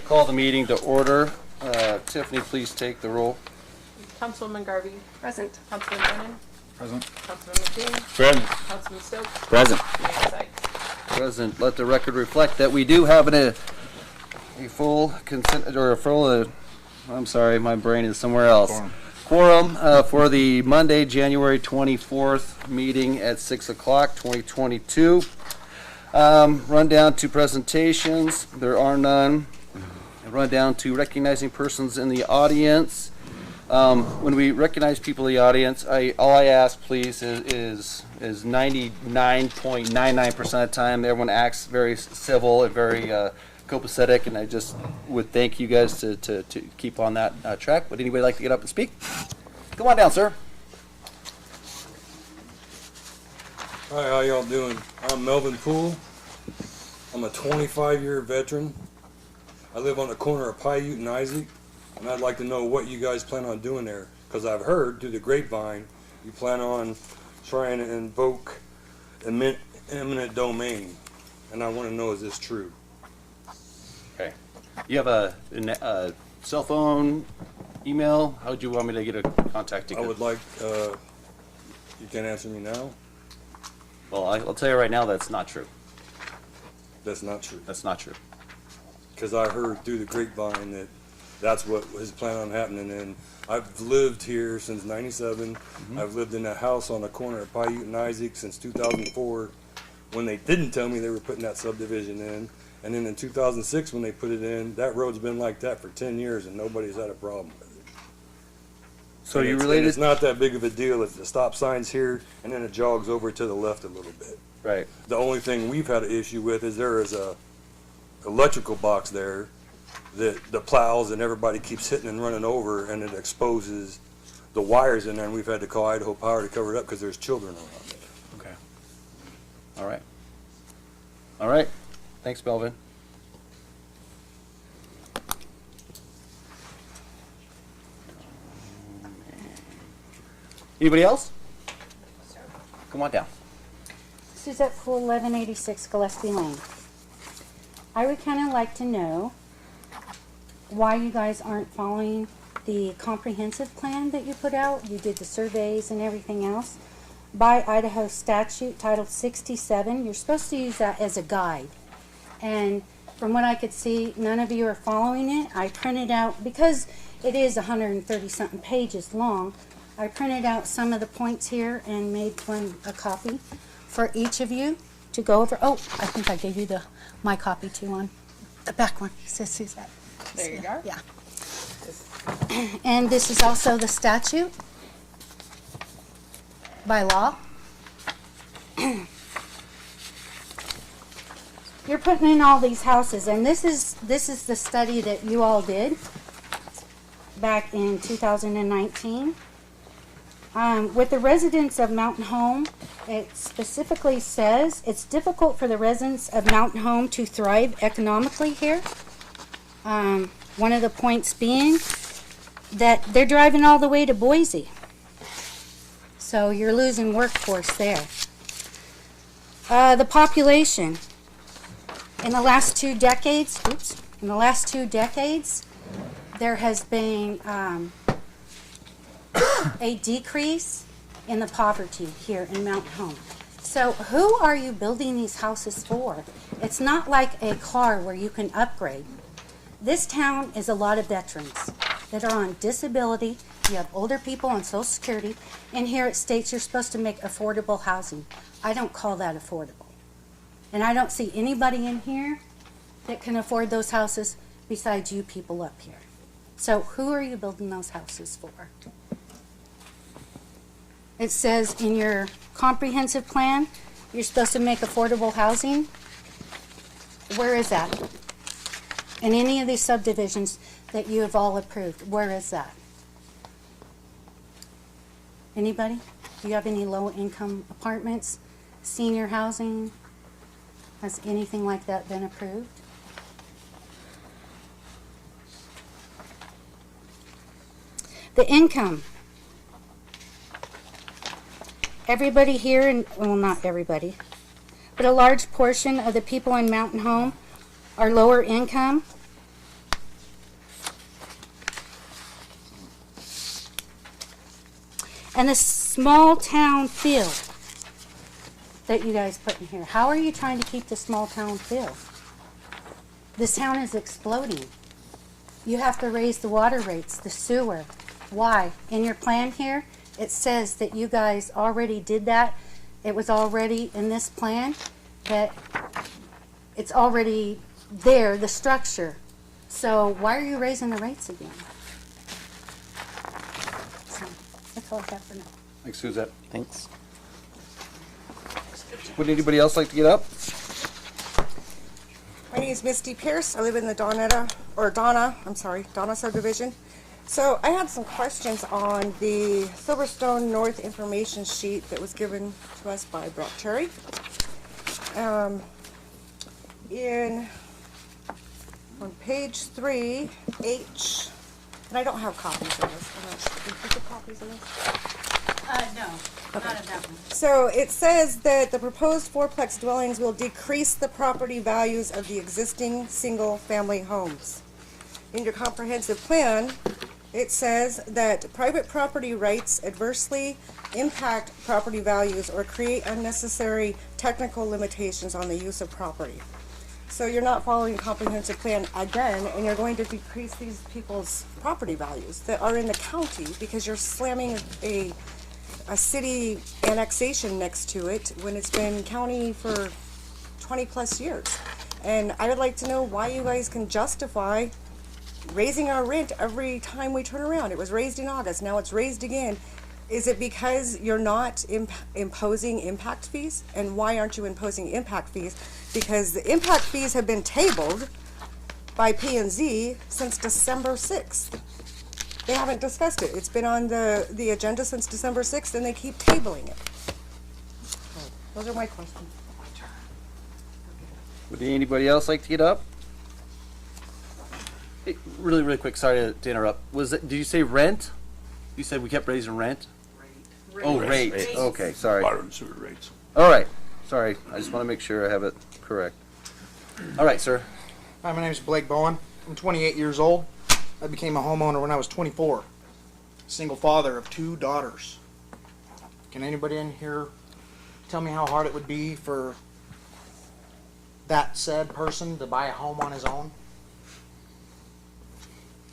Call the meeting to order. Tiffany, please take the roll. Councilwoman Garvey. Present. Councilman Brennan. Present. Councilman McLean. Present. Councilman Stokes. Present. Mayor Sykes. Present. Let the record reflect that we do have a full consent, or a full, I'm sorry, my brain is somewhere else. Quorum for the Monday, January 24th meeting at 6 o'clock, 2022. Run down to presentations. There are none. Run down to recognizing persons in the audience. When we recognize people in the audience, all I ask, please, is 99.99% of the time everyone acts very civil and very copacetic, and I just would thank you guys to keep on that track. Would anybody like to get up and speak? Come on down, sir. Hi, how y'all doing? I'm Melvin Poole. I'm a 25-year veteran. I live on the corner of Paiute and Isaac, and I'd like to know what you guys plan on doing there, because I've heard through the grapevine you plan on trying to invoke eminent domain, and I want to know, is this true? Okay. You have a cell phone, email? How would you want me to get a contact you? I would like, you can answer me now? Well, I'll tell you right now that's not true. That's not true. That's not true. Because I heard through the grapevine that that's what was planning on happening, and I've lived here since '97. Mm-hmm. I've lived in that house on the corner of Paiute and Isaac since 2004, when they didn't tell me they were putting that subdivision in. And then in 2006, when they put it in, that road's been like that for 10 years, and nobody's had a problem with it. So And you it's- and related? It's not that big of a deal if the stop sign's here, and then it jogs over to the left a little bit. Right. The only thing we've had an issue with is there is a electrical box there that the plows and everybody keeps hitting and running over, and it exposes the wires in there, and we've had to call Idaho Power to cover it up because there's children around it. Okay. All right. All right. Thanks, Melvin. Anybody else? Come on down. Suzette Poole, 1186 Gillespie Lane. I would kind of like to know why you guys aren't following the comprehensive plan that you put out. You did the surveys and everything else. By Idaho statute, Title 67, you're supposed to use that as a guide. And from what I could see, none of you are following it. I printed out, because it is 130-something pages long, I printed out some of the points here and made a copy for each of you to go over. Oh, I think I gave you my copy too on the back one. It says Suzette. There you go. Yeah. And this is also the statute by law. You're putting in all these houses, and this is the study that you all did back in 2019. With the residents of Mountain Home, it specifically says it's difficult for the residents of Mountain Home to thrive economically here. One of the points being that they're driving all the way to Boise. So you're losing workforce there. The population. In the last 2 decades, there has been a decrease in the poverty here in Mountain Home. So who are you building these houses for? It's not like a car where you can upgrade. This town is a lot of veterans that are on disability. You have older people on Social Security. And here it states you're supposed to make affordable housing. I don't call that affordable. And I don't see anybody in here that can afford those houses besides you people up here. So who are you building those houses for? It says in your comprehensive plan, you're supposed to make affordable housing. Where is that? In any of these subdivisions that you have all approved, where is that? Anybody? Do you have any low-income apartments, senior housing? Has anything like that been approved? The income. Everybody here, and well, not everybody, but a large portion of the people in Mountain Home are lower income. And the small town feel that you guys put in here. How are you trying to keep the small town feel? This town is exploding. You have to raise the water rates, the sewer. Why? In your plan here, it says that you guys already did that. It was already in this plan that it's already there, the structure. So why are you raising the rates again? So that's all I got for now. Thanks, Suzette. Thanks. Would anybody else like to get up? My name is Misty Pierce. I live in the Donna subdivision. So I had some questions on the Silverstone North information sheet that was given to us by Brock Cherry. On page 3, H, and I don't have copies of this. I'm not sure. Did you get copies of this? No, not of that one. So it says that the proposed fourplex dwellings will decrease the property values of the existing single-family homes. In your comprehensive plan, it says that private property rights adversely impact property values or create unnecessary technical limitations on the use of property. So you're not following a comprehensive plan again, and you're going to decrease these people's property values that are in the county because you're slamming a city annexation next to it when it's been county for 20 plus years. And I would like to know why you guys can justify raising our rent every time we turn around. It was raised in August, now it's raised again. Is it because you're not imposing impact fees? And why aren't you imposing impact fees? Because the impact fees have been tabled by P&Z since December 6th. They haven't discussed it. It's been on the agenda since December 6th, and they keep tabling it. Those are my questions. Would anybody else like to get up? Hey, really, really quick, sorry to interrupt. Did you say rent? You said we kept raising rent? Oh, rate. Rates. Okay, sorry. Water and sewer rates. All right. Sorry. I just want to make sure I have it correct. All right, sir. Hi, my name is Blake Bowen. I'm 28 years old. I became a homeowner when I was 24. Single father of 2 daughters. Can anybody in here tell me how hard it would be for that said person to buy a home on his own?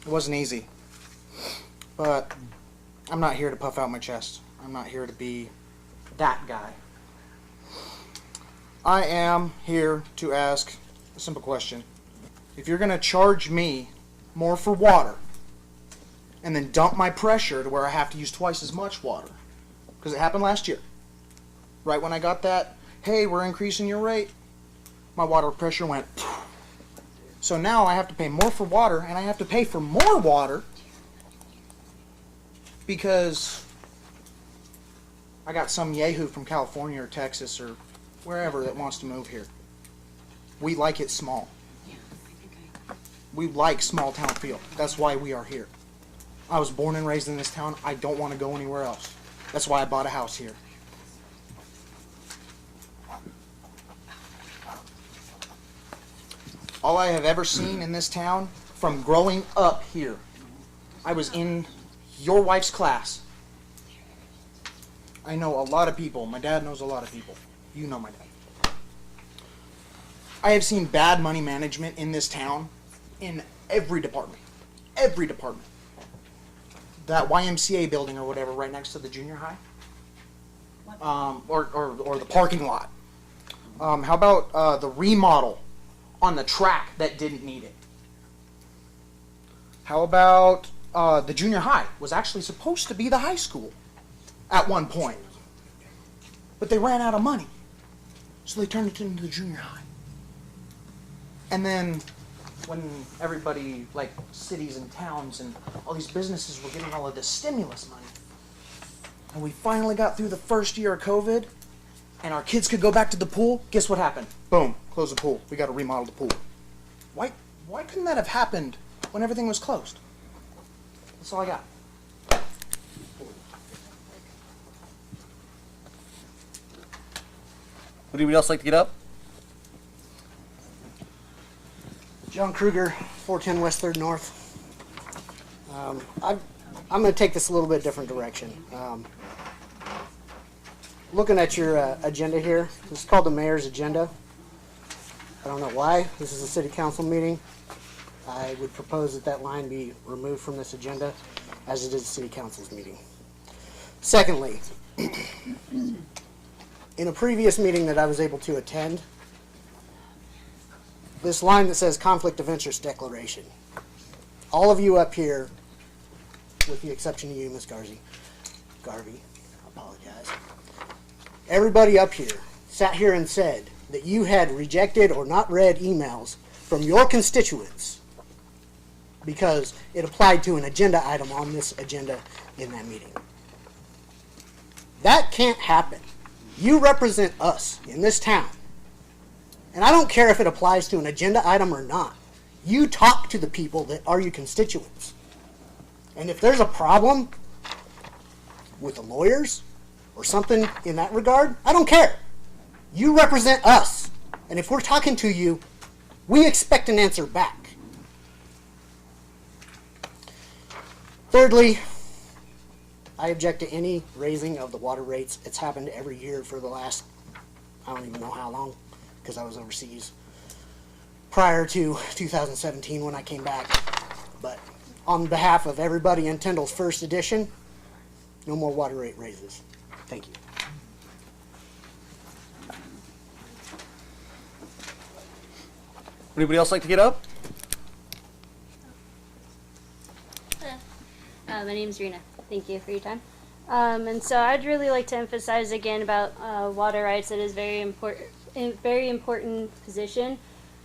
It wasn't easy. But I'm not here to puff out my chest. I'm not here to be that guy. I am here to ask a simple question. If you're going to charge me more for water and then dump my pressure to where I have to use twice as much water, because it happened last year, right when I got that, hey, we're increasing your rate, my water pressure went. So now I have to pay more for water, and I have to pay for more water because I got some yahoo from California or Texas or wherever that wants to move here. We like it small. We like small town feel. That's why we are here. I was born and raised in this town. I don't want to go anywhere else. That's why I bought a house here. All I have ever seen in this town from growing up here, I was in your wife's class. I know a lot of people. My dad knows a lot of people. You know my dad. I have seen bad money management in this town in every department. Every department. That YMCA building or whatever right next to the junior high. Or the parking lot. How about the remodel on the track that didn't need it? How about the junior high was actually supposed to be the high school at one point. But they ran out of money. So they turned it into the junior high. And then when everybody, like cities and towns and all these businesses were getting all of this stimulus money, and we finally got through the first year of COVID, and our kids could go back to the pool, guess what happened? Boom, close the pool. We got to remodel the pool. Why couldn't that have happened when everything was closed? That's all I got. Would anybody else like to get up? John Kruger, 410 West 3rd North. I'm going to take this a little bit different direction. Looking at your agenda here, this is called the mayor's agenda. I don't know why. This is a city council meeting. I would propose that that line be removed from this agenda, as it is a city council's meeting. Secondly, in a previous meeting that I was able to attend, this line that says conflict of interest declaration. All of you up here, with the exception of you, Ms. Garvey, I apologize. Everybody up here sat here and said that you had rejected or not read emails from your constituents because it applied to an agenda item on this agenda in that meeting. That can't happen. You represent us in this town. And I don't care if it applies to an agenda item or not. You talk to the people that are your constituents. And if there's a problem with the lawyers or something in that regard, I don't care. You represent us. And if we're talking to you, we expect an answer back. Thirdly, I object to any raising of the water rates. It's happened every year for the last, I don't even know how long, because I was overseas prior to 2017 when I came back. But on behalf of everybody in Tyndall's first edition, no more water rate raises. Thank you. Anybody else like to get up? My name's Rena. Thank you for your time. And so I'd really like to emphasize again about water rights. It is very important position.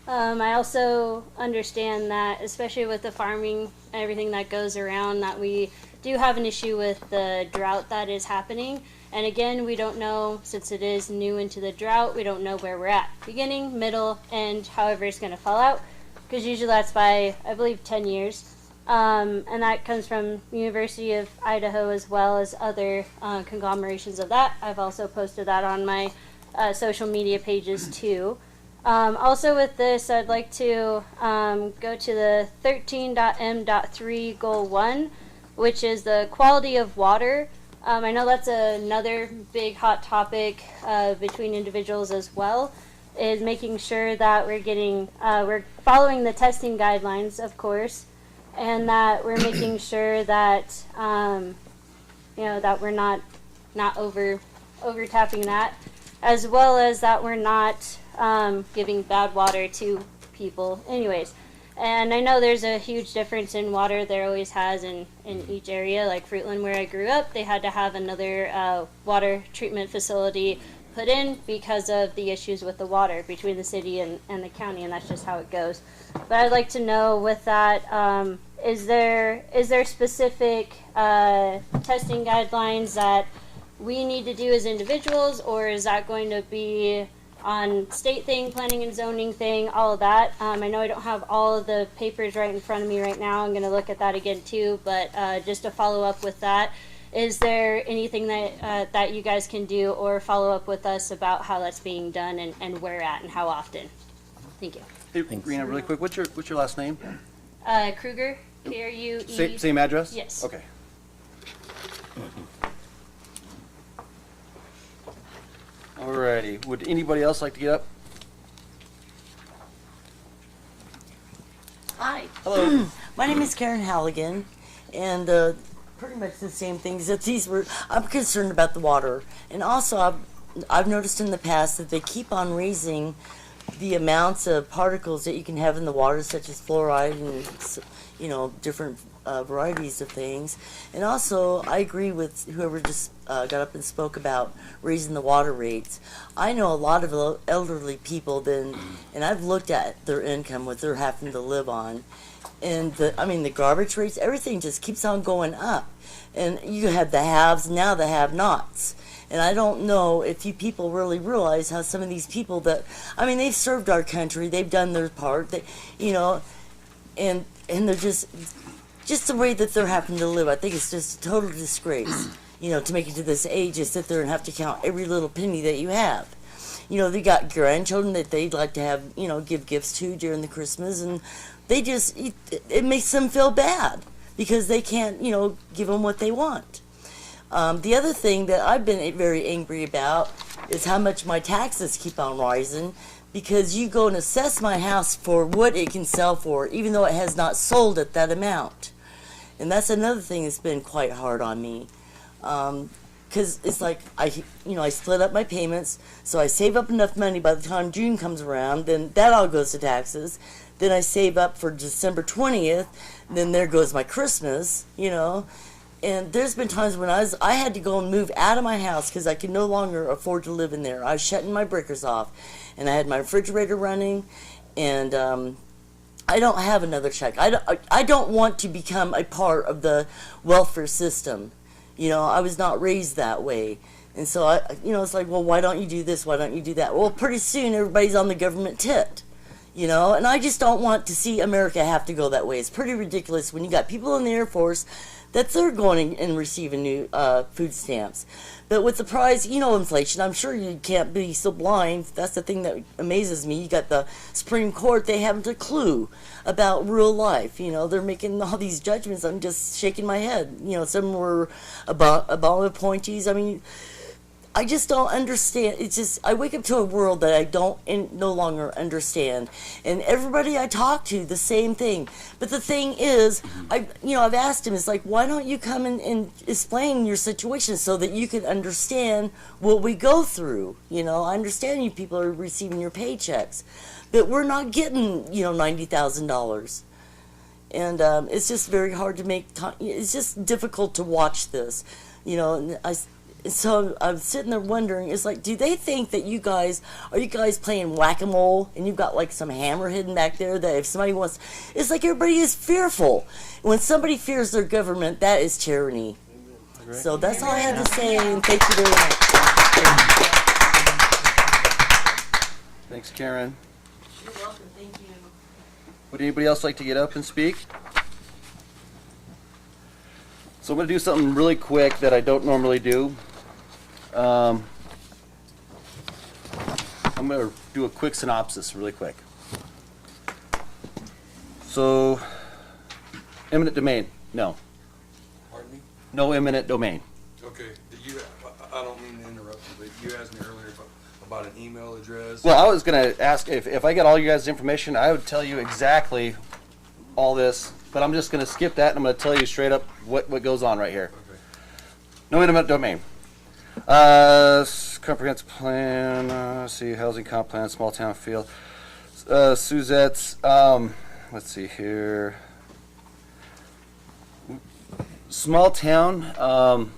I also understand that, especially with the farming and everything that goes around, that we do have an issue with the drought that is happening. And again, we don't know, since it is new into the drought, we don't know where we're at. Beginning, middle, end, however it's going to fall out. Because usually that's by, I believe, 10 years. And that comes from University of Idaho as well as other conglomerations of that. I've also posted that on my social media pages too. Also with this, I'd like to go to the 13.m.3 Goal 1, which is the quality of water. I know that's another big hot topic between individuals as well, is making sure that we're following the testing guidelines, of course, and that we're making sure that that we're not over tapping that, as well as that we're not giving bad water to people. Anyways, and I know there's a huge difference in water. There always has in each area. Like Fruitland, where I grew up, they had to have another water treatment facility put in because of the issues with the water between the city and the county, and that's just how it goes. But I'd like to know with that, is there specific testing guidelines that we need to do as individuals, or is that going to be on state thing, planning and zoning thing, all of that? I know I don't have all of the papers right in front of me right now. I'm going to look at that again too, but just to follow up with that, is there anything that that you guys can do or follow up with us about how that's being done and where at and how often? Thank you. Hey, Rena, really quick, what's your last name? Kruger, K-R-U-E. Same address? Yes. Okay. Alrighty. Would anybody else like to get up? Hi, Hello. my name is Karen Halligan, and pretty much the same things that these were. I'm concerned about the water, and also I've noticed in the past that they keep on raising the amounts of particles that you can have in the water, such as fluoride and different varieties of things. And also, I agree with whoever just got up and spoke about raising the water rates. I know a lot of elderly people, and I've looked at their income, what they're having to live on, and the garbage rates, everything just keeps on going up. And you have the haves, now the have-nots. And I don't know if you people really realize how some of these people they've served our country, they've done their part, and they're just the way that they're having to live. I think it's just a total disgrace, to make it to this age, to sit there and have to count every little penny that you have. They got grandchildren that they'd like to have, give gifts to during the Christmas, and it makes them feel bad because they can't, give them what they want. The other thing that I've been very angry about is how much my taxes keep on rising, because you go and assess my house for what it can sell for, even though it has not sold at that amount. And that's another thing that's been quite hard on me. Because it's like, I split up my payments, so I save up enough money by the time June comes around, then that all goes to taxes. Then I save up for December 20th, then there goes my Christmas, And there's been times when I had to go and move out of my house because I could no longer afford to live in there. I was shutting my breakers off, and I had my refrigerator running, and I don't have another check. I don't want to become a part of the welfare system. I was not raised that way. And so, it's like, well, why don't you do this? Why don't you do that? Well, pretty soon everybody's on the government tit. And I just don't want to see America have to go that way. It's pretty ridiculous when you got people in the Air Force that they're going and receiving new food stamps. But with the price, inflation, I'm sure you can't be so blind. That's the thing that amazes me. You got the Supreme Court, they haven't a clue about real life. They're making all these judgments. I'm just shaking my head. Some were Obama appointees. I mean, I just don't understand. It's just, I wake up to a world that I no longer understand. And everybody I talk to, the same thing. But the thing is, I've asked him, it's like, why don't you come and explain your situation so that you can understand what we go through? I understand you people are receiving your paychecks, but we're not getting, $90,000. And it's just very hard to it's just difficult to watch this, and so I'm sitting there wondering, it's like, do they think that are you guys playing whack-a-mole and you've got like some hammer hidden back there that if somebody wants, it's like everybody is fearful. When somebody fears their government, that is tyranny. So that's all I had to say, and thank you very much. Thanks, Karen. You're welcome, thank you. Would anybody else like to get up and speak? So I'm going to do something really quick that I don't normally do. I'm going to do a quick synopsis really quick. So, eminent domain, no. Pardon me? No eminent domain. Okay. I don't mean to interrupt you, but you asked me earlier about an email address. Well, I was going to ask if I got all you guys' information, I would tell you exactly all this, but I'm just going to skip that and I'm going to tell you straight up what goes on right here. Okay. No eminent domain. Comprehensive plan, see, housing comp plan, small town feel. Suzette's, let's see here. Small town,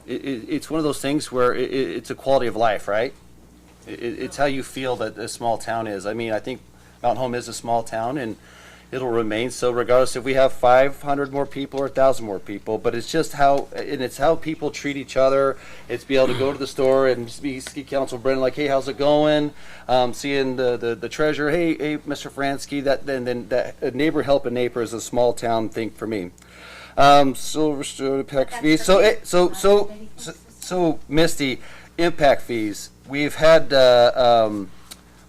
it's one of those things where it's a quality of life, right? It's how you feel that a small town is. I mean, I think Mountain Home is a small town, and it'll remain so regardless if we have 500 more people or 1,000 more people. But it's just how people treat each other. It's be able to go to the store and be ski council Brendan, like, hey, how's it going? Seeing the treasurer, hey, Mr. Fransky. Then that neighbor help a neighbor is a small town thing for me. Silverstone impact fees. So Misty, impact fees. We've had.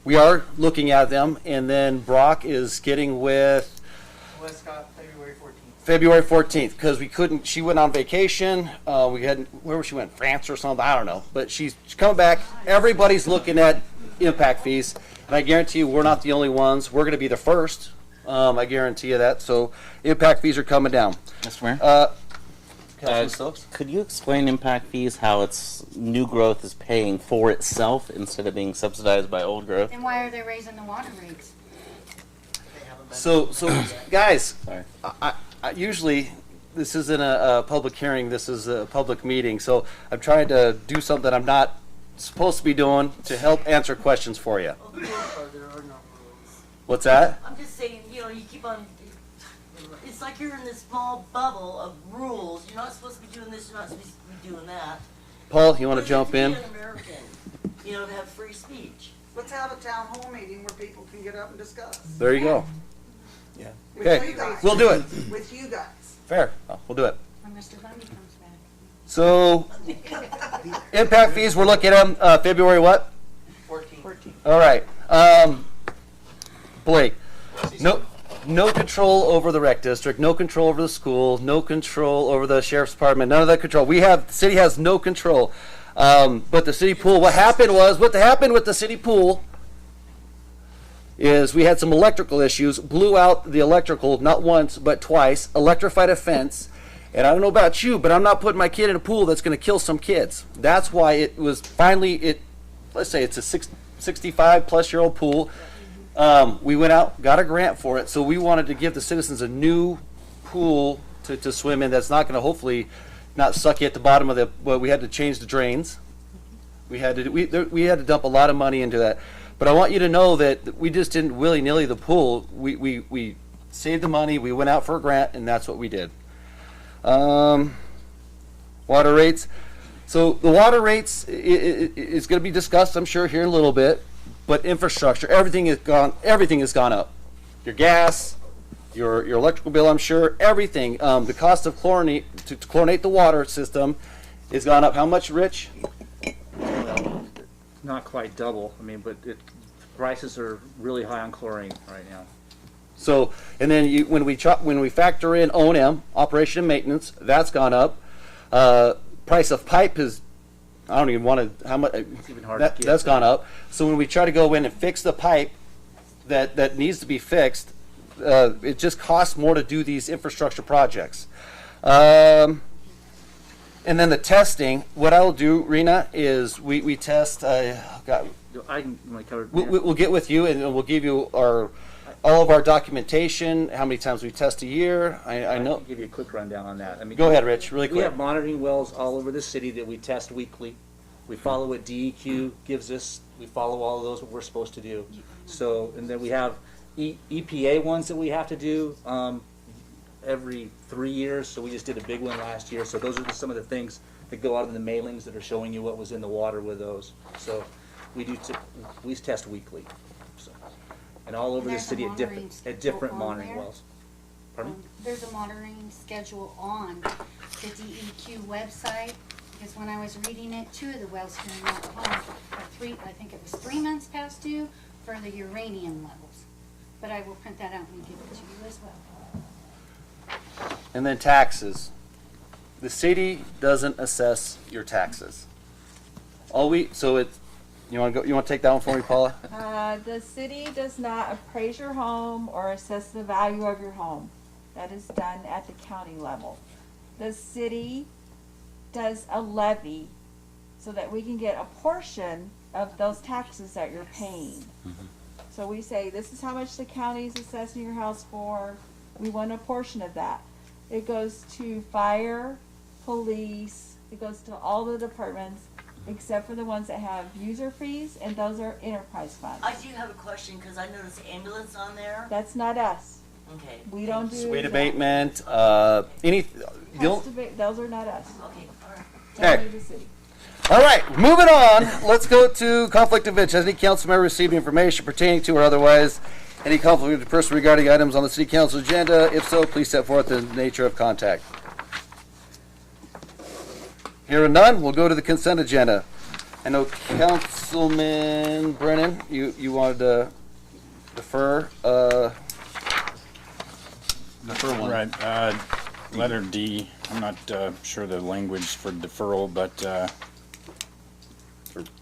We are looking at them, and then Brock is getting with Westcott, February 14th. February 14th because we couldn't. She went on vacation. Where she went? France or something? I don't know. But she's coming back. Everybody's looking at impact fees, and I guarantee you, we're not the only ones. We're going to be the first. I guarantee you that. So impact fees are coming down. Mr. Mayor? Councilman Stokes? Could you explain impact fees, how it's new growth is paying for itself instead of being subsidized by old growth? And why are they raising the water rates? So guys, Sorry. I usually this isn't a public hearing. This is a public meeting. So I'm trying to do something I'm not supposed to be doing to help answer questions for you. There are no rules. What's that? I'm just saying, you keep on. It's like you're in this small bubble of rules. You're not supposed to be doing this. You're not supposed to be doing that. Paul, you want to But jump in? be an American, to have free speech. Let's have a town hall meeting where people can get up and discuss. There you go. With Okay, you guys. we'll do it. With you guys. Fair. We'll do it. When Mr. Bundy comes back. So impact fees, we're looking at them February what? 14th. All right. Blake. No. no control over the rec district, no control over the school, no control over the sheriff's department, none of that control. The city has no control. But the city pool, what happened with the city pool is we had some electrical issues, blew out the electrical not once but twice, electrified a fence, and I don't know about you, but I'm not putting my kid in a pool that's going to kill some kids. That's why it was finally, let's say it's a 65 plus year old pool. We went out, got a grant for it, so we wanted to give the citizens a new pool to swim in that's not going to hopefully not suck you at the bottom of we had to change the drains. We had to dump a lot of money into that. But I want you to know that we just didn't willy-nilly the pool. We saved the money, we went out for a grant, and that's what we did. Water rates. So the water rates is going to be discussed, I'm sure, here in a little bit. But infrastructure, everything has gone up. Your gas, your electrical bill, I'm sure, everything. The cost of chlorinate the water system has gone up. How much, Rich? Not quite double. I mean, but prices are really high on chlorine right now. So, and then when we factor in O&M, operation and maintenance, that's gone up. Price of pipe is, I don't even want to, how much, It's even hard to get. that's gone up. So when we try to go in and fix the pipe that needs to be fixed, it just costs more to do these infrastructure projects. And then the testing, what I'll do, Rena, is we test, God, I can cover. we'll get with you and we'll give you all of our documentation, how many times we test a year. I know. can give you a quick rundown on that. I mean, Go ahead, Rich, really We quick. have monitoring wells all over the city that we test weekly. We follow what DEQ gives us. We follow all of those, what we're supposed to do. So, and then we have EPA ones that we have to do every 3 years. So we just did a big one last year. So those are some of the things that go out in the mailings that are showing you what was in the water with those. So we test weekly. So, and all over the There's a city monitoring at different schedule on monitoring there? wells. Pardon me? There's a monitoring schedule on the DEQ website, because when I was reading it, 2 of the wells here in Mount Home are I think it was 3 months past due for the uranium levels. But I will print that out and give it to you as well. And then taxes. The city doesn't assess your taxes. You want to take that one for me, Paula? The city does not appraise your home or assess the value of your home. That is done at the county level. The city does a levy so that we can get a portion of those taxes that you're paying. So we say, this is how much the county is assessing your house for. We want a portion of that. It goes to fire, police, it goes to all the departments, except for the ones that have user fees, and those are enterprise funds. I do have a question because I noticed ambulance on there. That's not us. Okay. We don't do Weight that. abatement, those Those are not us. Okay, all right. Okay. Only the city. All right, moving on. Let's go to conflict of interest. Has any council member received information pertaining to or otherwise any conflict of person regarding items on the city council agenda? If so, please set forth the nature of contact. Hearing none, we'll go to the consent agenda. I know Councilman Brennan, you wanted to defer one. Right. Letter D. I'm not sure the language for deferral, but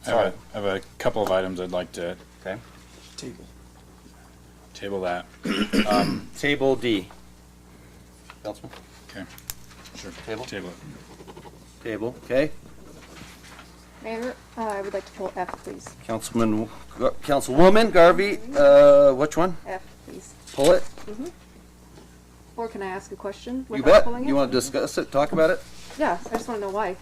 I have a couple of items I'd like to table that. Table D. Councilman? Okay. Sure. Table? Table it. Table, okay. Mayor, I would like to pull F, please. Councilwoman Garvey, which one? F, please. Pull it? Or can I ask a question You without bet. pulling it? You want to discuss it, talk about it? Yeah, I just want to know why.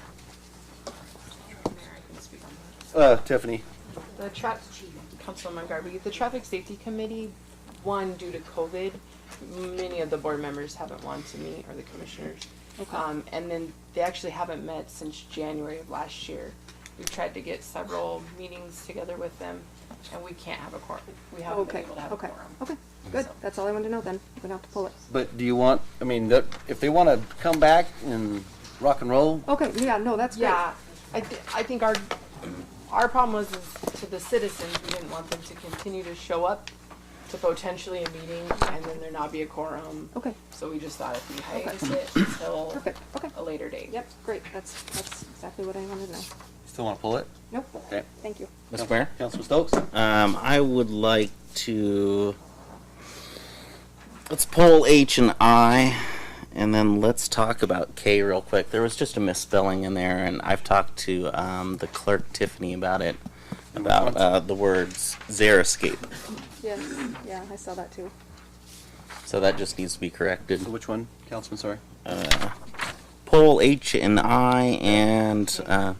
Tiffany. The Councilwoman Garvey, the Traffic Safety Committee, one, due to COVID, many of the board members haven't wanted to meet, or the commissioners. Okay. And then they actually haven't met since January of last year. We've tried to get several meetings together with them, and we can't have a quorum. We haven't been able to have a quorum. Okay, good. That's all I wanted to know then. We don't have to pull it. But do you want, if they want to come back and rock and roll? Okay, yeah, no, that's great. Yeah, I think our problem was is to the citizens, we didn't want them to continue to show up to potentially a meeting and then there not be a quorum. Okay. So we just thought if we hiatus Okay. it until Perfect. Okay. a later date. Yep. Great. That's exactly what I wanted to know. Still want to pull it? Nope. Okay. Thank you. Mr. Mayor? Councilman Stokes? I would like to, let's pull H and I, and then let's talk about K real quick. There was just a misspelling in there, and I've talked to the clerk, Tiffany, about it, about the words xeriscape. Yes. Yeah, I saw that too. So that just needs to be corrected. So which one, Councilman, sorry? Pull H and I, and JK and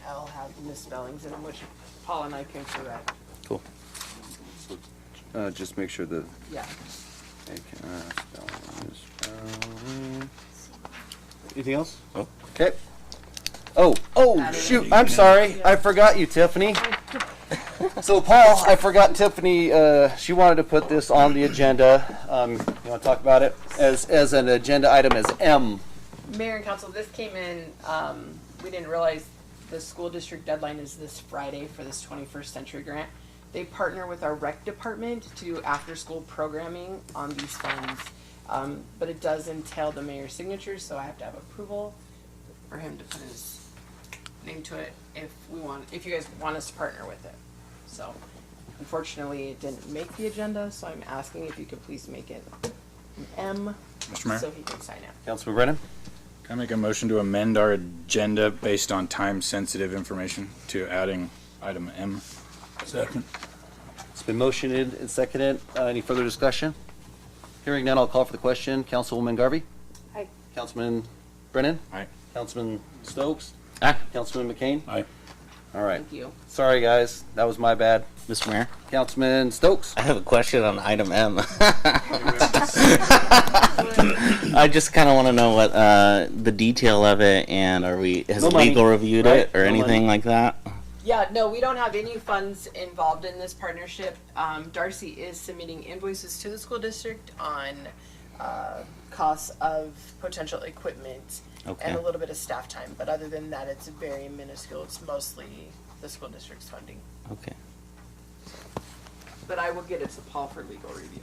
L have misspellings in them, which Paul and I can correct. cool. Just make sure that. Yeah. Anything else? Oh. Okay. Oh, shoot, I'm sorry. I forgot you, Tiffany. So, Paul, I forgot Tiffany, she wanted to put this on the agenda. You want to talk about it? As an agenda item as M. Mayor and council, this came in, we didn't realize the school district deadline is this Friday for this 21st Century Grant. They partner with our rec department to do after-school programming on these funds. But it does entail the mayor's signature, so I have to have approval for him to put his name to it if you guys want us to partner with it. So unfortunately, it didn't make the agenda, so I'm asking if you could please make it an M. Mr. Mayor? So he can sign it. Councilman Brennan? Can I make a motion to amend our agenda based on time-sensitive information to adding item M? Second. It's been motioned and seconded. Any further discussion? Hearing none, I'll call for the question. Councilwoman Garvey? Aye. Councilman Brennan? Aye. Councilman Stokes? Aye. Councilman McCain? Aye. All right. Thank you. Sorry, guys. That was my bad. Mr. Mayor? Councilman Stokes? I have a question on item M. I just kind of want to know what the detail of it, and has No money, legal reviewed right? it or No anything money. like that? Yeah, no, we don't have any funds involved in this partnership. Darcy is submitting invoices to the school district on costs of potential equipment Okay. and a little bit of staff time. But other than that, it's very minuscule. It's mostly the school district's funding. Okay. But I will get it to Paul for legal review.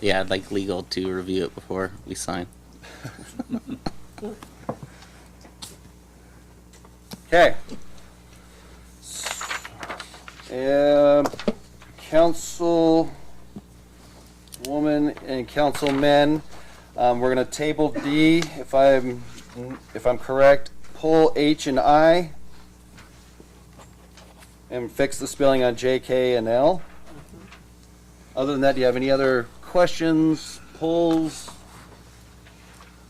Yeah, I'd like legal to review it before we sign. Okay. Councilwoman and councilmen, we're going to table D, if I'm correct, pull H and I, and fix the spelling on J, K, and L. Other than that, do you have any other questions, pulls?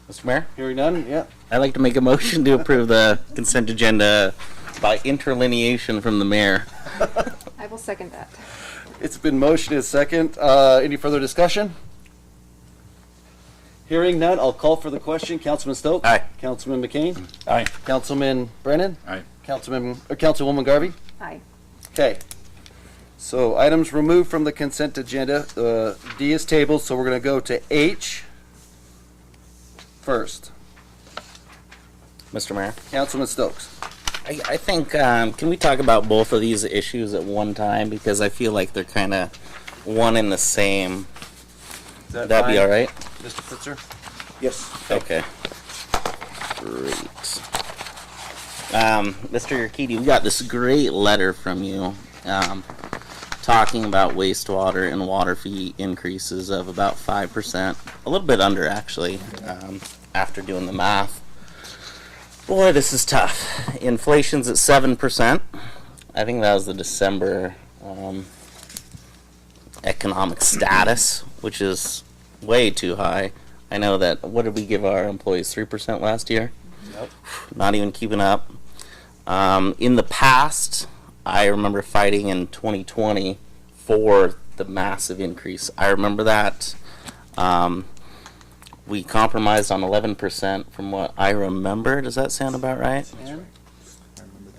Mr. Mayor? Hearing none? Yeah. I'd like to make a motion to approve the consent agenda by interlineation from the mayor. I will second that. It's been motioned as second. Any further discussion? Hearing none, I'll call for the question. Councilman Stokes? Aye. Councilman McCain? Aye. Councilman Brennan? Aye. Councilwoman Garvey? Aye. Okay. So items removed from the consent agenda. D is tabled, so we're going to go to H first. Mr. Mayor? Councilman Stokes. I think, can we talk about both of these issues at one time? Because I feel like they're kind of one and the same. Is Would that be fine, all right? Mr. Pritzer? Yes. Okay. Great. Mr. Urquidy, we got this great letter from you talking about wastewater and water fee increases of about 5%. A little bit under, actually, after doing the math. Boy, this is tough. Inflation's at 7%. I think that was the December economic status, which is way too high. I know that, what did we give our employees, 3% last year? Nope. Not even keeping up. In the past, I remember fighting in 2020 for the massive increase. I remember that. We compromised on 11% from what I remember. Does that sound about right?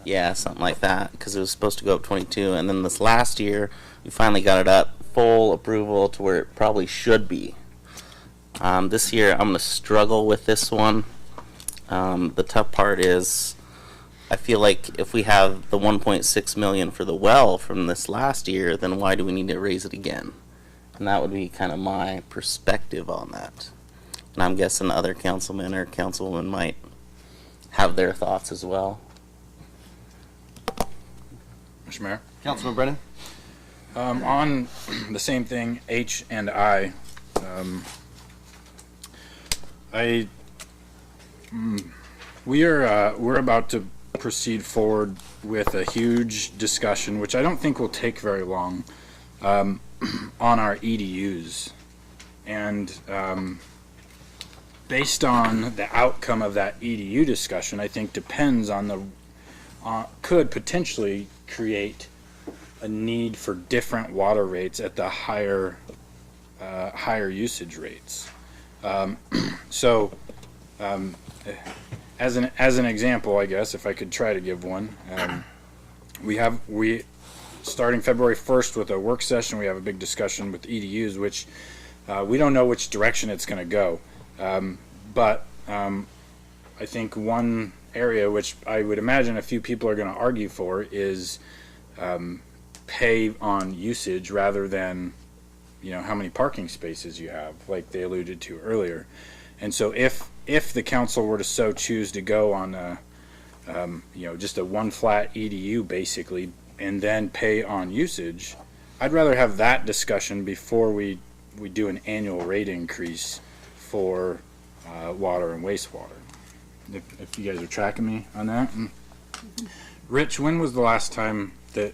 Yeah, something like that, because it was supposed to go up 22, and then this last year, we finally got it up, full approval to where it probably should be. This year, I'm going to struggle with this one. The tough part is, I feel like if we have the 1.6 million for the well from this last year, then why do we need to raise it again? And that would be kind of my perspective on that. And I'm guessing other councilmen or councilwomen might have their thoughts as well. Mr. Mayor? Councilman Brennan? On the same thing, H and I, we're about to proceed forward with a huge discussion, which I don't think will take very long, on our EDUs. And based on the outcome of that EDU discussion, I think depends on could potentially create a need for different water rates at the higher usage rates. As an example, I guess, if I could try to give one, we starting February 1st with a work session, we have a big discussion with EDUs, which we don't know which direction it's going to go. But I think one area which I would imagine a few people are going to argue for is pay on usage rather than, how many parking spaces you have, like they alluded to earlier. And so if the council were to so choose to go on just a one flat EDU basically, and then pay on usage, I'd rather have that discussion before we do an annual rate increase for water and wastewater. If you guys are tracking me on that. Rich, when was the last time that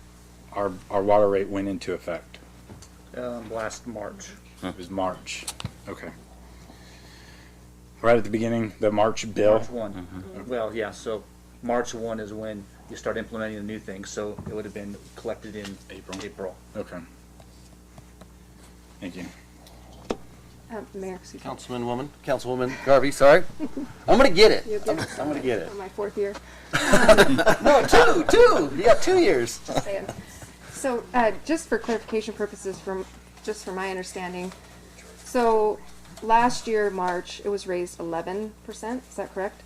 our water rate went into effect? Last March. It was March. Okay. Right at the beginning, the March bill. March 1. Well, yeah, so March 1 is when you start implementing the new thing, so it would have been collected in April. Okay. Thank you. Mayor, excuse me. Councilwoman Garvey, sorry. I'm going to get it. I'm going to get it. On my 4th year. No, two. You got 2 years. Just saying. So, just for clarification purposes, for my understanding, so last year, March, it was raised 11%. Is that correct?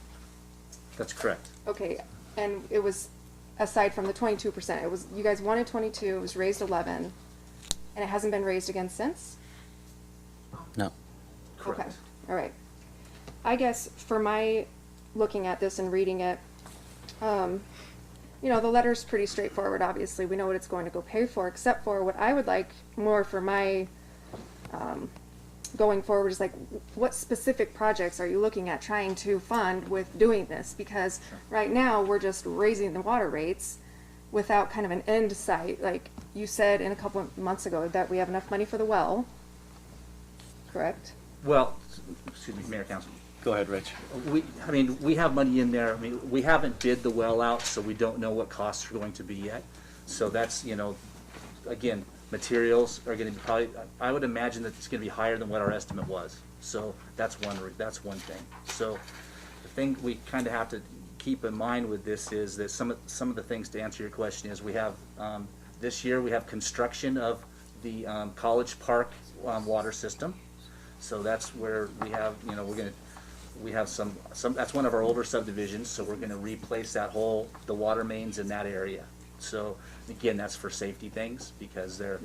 That's correct. Okay, and it was aside from the 22%. It was, you guys wanted 22. It was raised 11, and it hasn't been raised again since. No. Correct. Okay, all right. I guess for my looking at this and reading it, the letter's pretty straightforward. Obviously, we know what it's going to go pay for, except for what I would like more for my going forward is like, what specific projects are you looking at trying to fund with doing this? Because right now we're just raising the water rates without kind of an end sight. Like you said in a couple of months ago that we have enough money for the well, correct? Well, excuse me, Mayor, Council. Go ahead, Rich. We have money in there. We haven't bid the well out, so we don't know what costs are going to be yet. So that's, again, materials are going to be probably, I would imagine that it's going to be higher than what our estimate was. So that's one thing. So the thing we kind of have to keep in mind with this is that some of the things, to answer your question, is we have, this year we have construction of the College Park water system. So that's where we have, we have some, that's one of our older subdivisions, so we're going to replace the water mains in that area. So again, that's for safety things because they're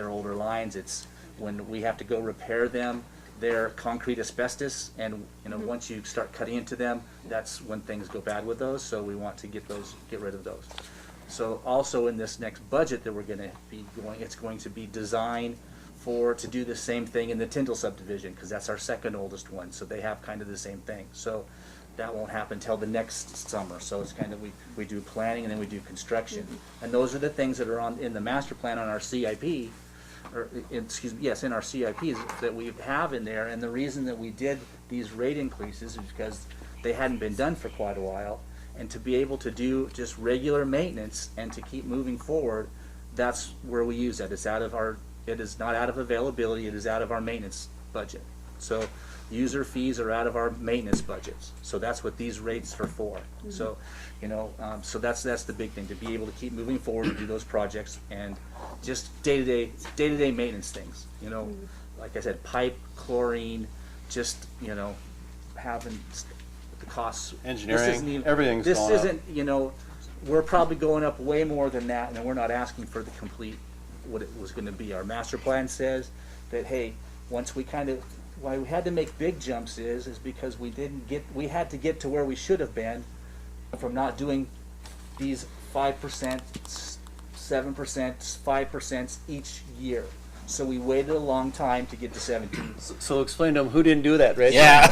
older lines. It's when we have to go repair them, they're concrete asbestos, and once you start cutting into them, that's when things go bad with those. So we want to get rid of those. So also in this next budget that we're going to be going, it's going to be designed to do the same thing in the Tyndall subdivision because that's our second oldest one. So they have kind of the same thing. So that won't happen until the next summer. So it's kind of, we do planning and then we do construction. And those are the things that are in the master plan on our CIP, or in our CIPs that we have in there. And the reason that we did these rate increases is because they hadn't been done for quite a while. And to be able to do just regular maintenance and to keep moving forward, that's where we use that. It is not out of availability, it is out of our maintenance budget. So user fees are out of our maintenance budgets. So that's what these rates are for. So, so that's the big thing, to be able to keep moving forward and do those projects and just day-to-day maintenance things. Like I said, pipe, chlorine, just, having the costs. Engineering, everything's this going isn't, we're probably going up way more than that, and we're not asking for the complete what it was gonna be. Our master plan says that, hey, once we why we had to make big jumps is because we had to get to where we should have been from not doing these 5%, 7%, 5% each year. So we waited a long time to get to 17. So explain to them who didn't do that, right? Yeah.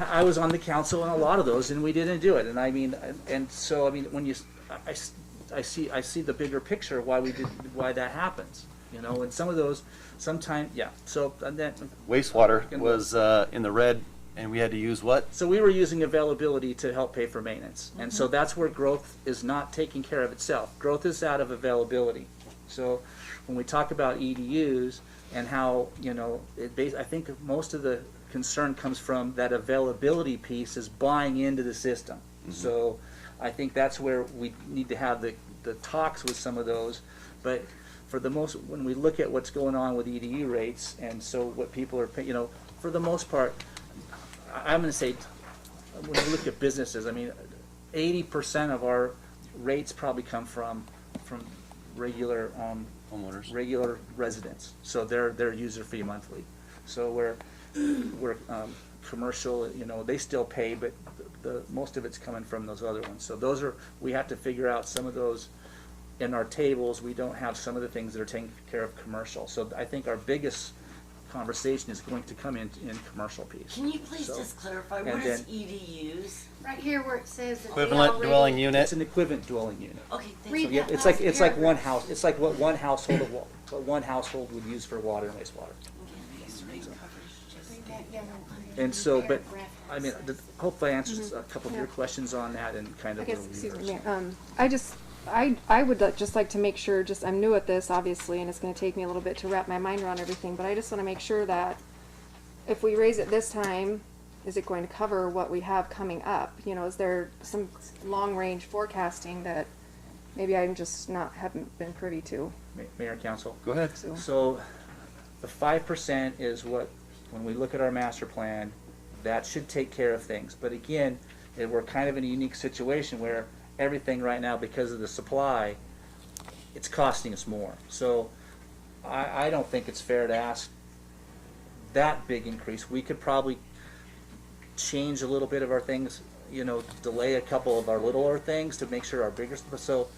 I was on the council on a lot of those, and we didn't do it. And I mean, when I see the bigger picture why that happens, you know. And some of those, sometimes, yeah. So and then Wastewater was in the red, and we had to use what? So we were using availability to help pay for maintenance, and so that's where growth is not taking care of itself. Growth is out of availability. So when we talk about EDUs and how, you know, I think most of the concern comes from that availability piece is buying into the system. So I think that's where we need to have the talks with some of those. But for the most, when we look at what's going on with EDU rates, and so what people are paying, you know, for the most part, I'm going to say, when we look at businesses, I mean, 80% of our rates probably come from regular Homeowners. regular residents. So they're user fee monthly. So we're commercial, you know, they still pay, but the most of it's coming from those other ones. So we have to figure out some of those in our tables. We don't have some of the things that are taking care of commercial. So I think our biggest conversation is going to come in commercial piece. Can you please just clarify, what is EDUs? Right here where it says that Equivalent dwelling unit. It's an equivalent dwelling unit. Okay, thank Read you. So yeah, it's like one house. It's like what one household would use for water and wastewater. And so, but I mean, hopefully I answered a couple of your questions on that and kind of. I guess, excuse me, I would just like to make sure, I'm new at this, obviously, and it's going to take me a little bit to wrap my mind around everything, but I just want to make sure that if we raise it this time, is it going to cover what we have coming up? You know, is there some long-range forecasting that maybe I'm just haven't been privy to? Mayor and Council. Go ahead. So the 5% is what, when we look at our master plan, that should take care of things. But again, we're kind of in a unique situation where everything right now, because of the supply, it's costing us more. So I don't think it's fair to ask that big increase. We could probably change a little bit of our things, you know, delay a couple of our littler things to make sure our bigger, so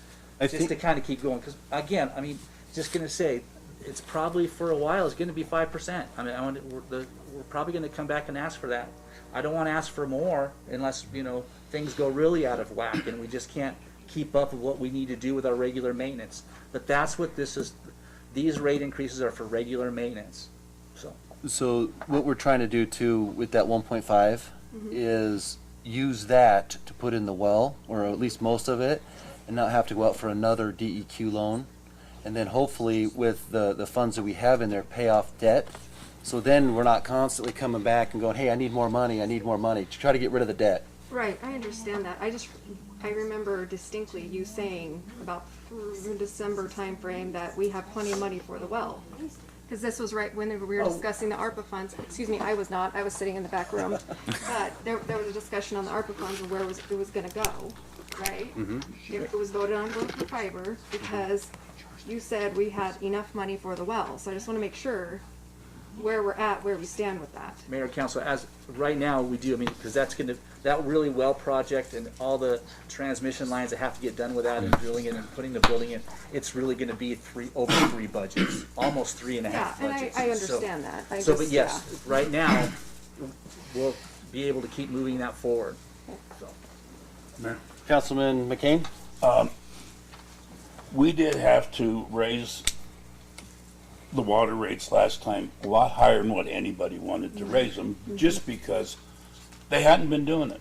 just to kind of keep going. Because again, I mean, just going to say, it's probably for a while, it's going to be 5%. I mean, we're probably going to come back and ask for that. I don't want to ask for more unless, you know, things go really out of whack and we just can't keep up with what we need to do with our regular maintenance. But that's what this is. These rate increases are for regular maintenance. So what we're trying to do too with that 1.5 is use that to put in the well, or at least most of it, and not have to go out for another DEQ loan. And then hopefully with the funds that we have in there, pay off debt. So then we're not constantly coming back and going, hey, I need more money, to try to get rid of the debt. Right, I understand that. I remember distinctly you saying about the December timeframe that we have plenty of money for the well. Because this was right when we were discussing the ARPA funds. Excuse me, I was not. I was sitting in the back room. But there was a discussion on the ARPA funds and where it was going to go, right? It was voted on going for fiber because you said we had enough money for the well. So I just want to make sure where we're at, where we stand with that. Mayor, Council, as right now we do, I mean, because that really well project and all the transmission lines that have to get done with that and drilling it and putting the building in, it's really going to be over three budgets, almost 3.5 yeah, budgets. And I understand that. But yes, right now we'll be able to keep moving that forward. So. Councilman McCain? We did have to raise the water rates last time a lot higher than what anybody wanted to raise them, just because they hadn't been doing it.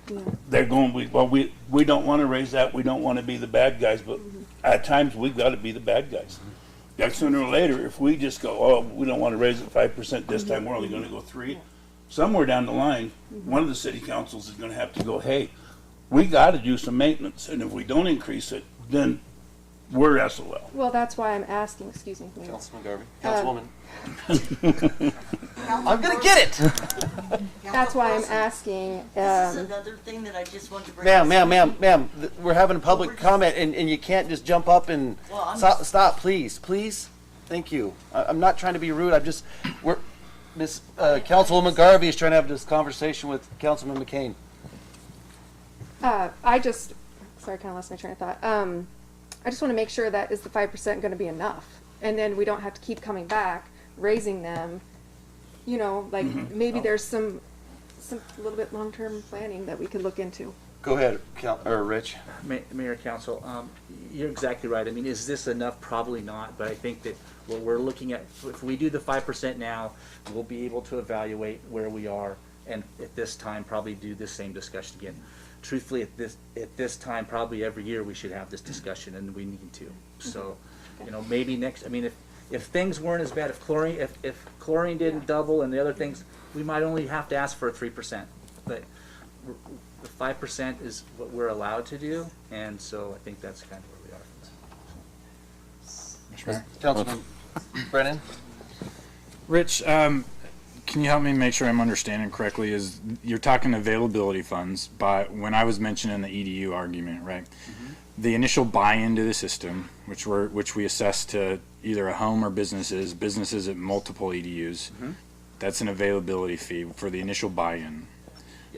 They're going, we don't want to raise that, we don't want to be the bad guys, but at times we've got to be the bad guys. Like sooner or later, if we just go, oh, we don't want to raise it 5% this time, we're only going to go 3%. Somewhere down the line, one of the city councils is going to have to go, hey, we got to do some maintenance, and if we don't increase it, then We're SOL. Well, that's why I'm asking, excuse me. Mayor. Councilman Garvey, Councilwoman. I'm gonna get it. That's why I'm asking. This is another thing that I just want to bring Ma'am, we're having a public comment, and you can't just jump up and stop, please. Thank you. I'm not trying to be rude. Miss Councilwoman Garvey is trying to have this conversation with Councilman McCain. Sorry, I kind of lost my train of thought. I just want to make sure that is the 5% going to be enough, and then we don't have to keep coming back, raising them. You know, like maybe there's some little bit long-term planning that we could look into. Go ahead, Rich. Mayor, Council, you're exactly right. I mean, is this enough? Probably not, but I think that what we're looking at, if we do the 5% now, we'll be able to evaluate where we are, and at this time, probably do the same discussion again. Truthfully, at this time, probably every year we should have this discussion, and we need to. So, you know, maybe next. I mean, if things weren't as bad, if chlorine didn't double and the other things, we might only have to ask for a 3%. But the 5% is what we're allowed to do, and so I think that's kind of where we are. Councilman Brennan. Rich, can you help me make sure I'm understanding correctly? Is you're talking availability funds, but when I was mentioning the EDU argument, right? The initial buy-in to the system, which we assess to either a home or businesses at multiple EDUs, that's an availability fee for the initial buy-in.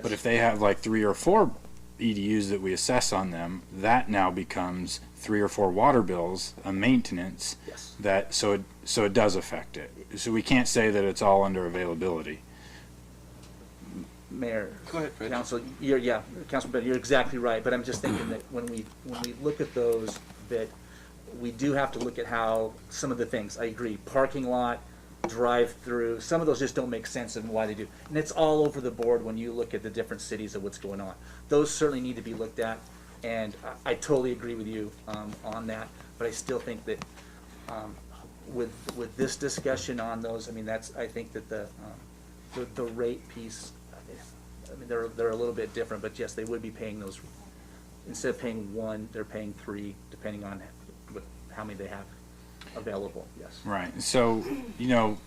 But if they have like 3 or 4 EDUs that we assess on them, that now becomes 3 or 4 water bills, a maintenance. Yes. So it does affect it. So we can't say that it's all under availability. Mayor, Go ahead, Rich. Council, Councilman, you're exactly right. But I'm just thinking that when we look at those, that we do have to look at how some of the things. I agree, parking lot, drive-through. Some of those just don't make sense and why they do. And it's all over the board when you look at the different cities of what's going on. Those certainly need to be looked at, and I totally agree with you on that. But I still think that with this discussion on those, I mean, I think that the rate piece. I mean, they're a little bit different, but yes, they would be paying those. Instead of paying 1, they're paying 3, depending on how many they have available. Yes. Right. So, you know,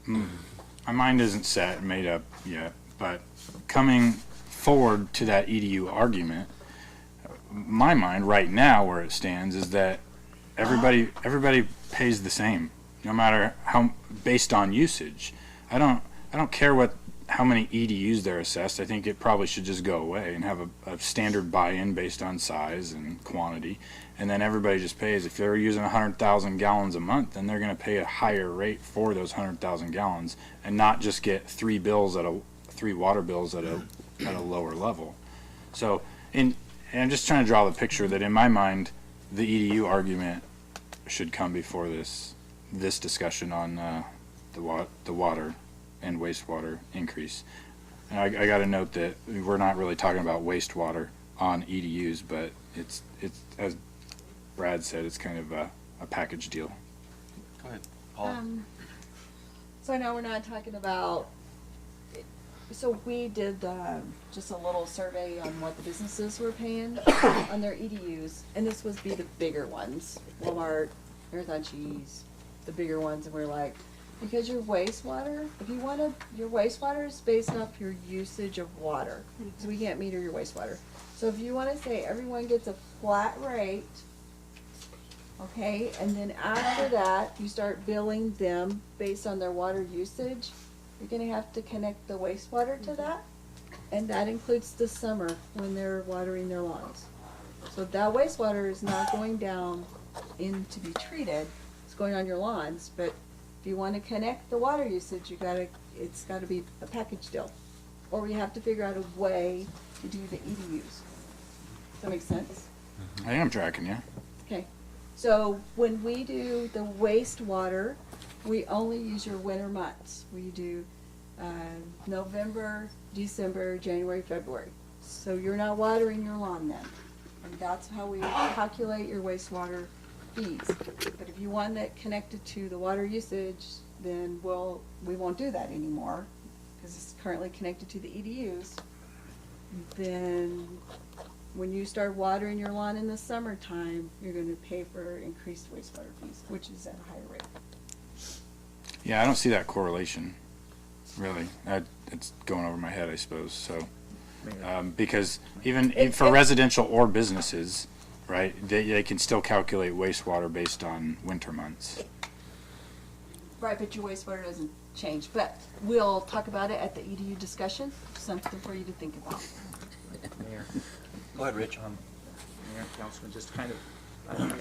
my mind isn't set and made up yet, but coming forward to that EDU argument, my mind right now where it stands is that everybody pays the same, no matter how, based on usage. I don't care how many EDUs they're assessed. I think it probably should just go away and have a standard buy-in based on size and quantity, and then everybody just pays. If they're using 100,000 gallons a month, then they're going to pay a higher rate for those 100,000 gallons, and not just get 3 water bills at a lower level. So, and I'm just trying to draw the picture that in my mind, the EDU argument should come before this discussion on the water and wastewater increase. And I got to note that we're not really talking about wastewater on EDUs, but it's as Brad said, it's kind of a package deal. Go ahead, Paul. So I know we're not talking about, so we did just a little survey on what the businesses were paying on their EDUs, and this would be the bigger ones, Walmart, Marathon Cheese, the bigger ones, and we're like, because your wastewater, your wastewater is based off your usage of water, so we can't meter your wastewater. So if you want to say everyone gets a flat rate, okay, and then after that, you start billing them based on their water usage, you're going to have to connect the wastewater to that, and that includes the summer when they're watering their lawns. So that wastewater is not going down in to be treated, it's going on your lawns, but if you want to connect the water usage, it's got to be a package deal. Or we have to figure out a way to do the EDUs. Does that make sense? I am tracking you. Okay. So when we do the wastewater, we only use your winter months. We do November, December, January, February. So you're not watering your lawn then. And that's how we calculate your wastewater fees. But if you want that connected to the water usage, then we won't do that anymore because it's currently connected to the EDUs. Then when you start watering your lawn in the summertime, you're gonna pay for increased wastewater fees, which is at a higher rate. Yeah, I don't see that correlation, really. It's going over my head, I suppose, so. Because even for residential or businesses, right, they can still calculate wastewater based on winter months. Right, but your wastewater doesn't change, but we'll talk about it at the EDU discussion, something for you to think about. Mayor. Go ahead, Rich. Mayor, Councilman, just kind of,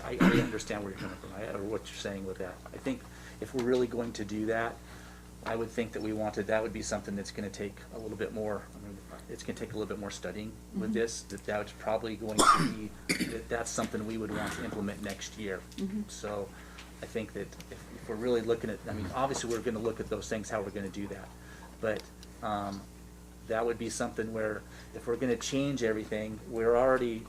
I understand where you're coming from, or what you're saying with that. I think if we're really going to do that, I would think that that would be something that's gonna take a little bit more, it's gonna take a little bit more studying with this, that's probably going to be, that's something we would want to implement next year. So I think that if we're really looking at, obviously we're gonna look at those things, how we're gonna do that. But that would be something where if we're gonna change everything, we're already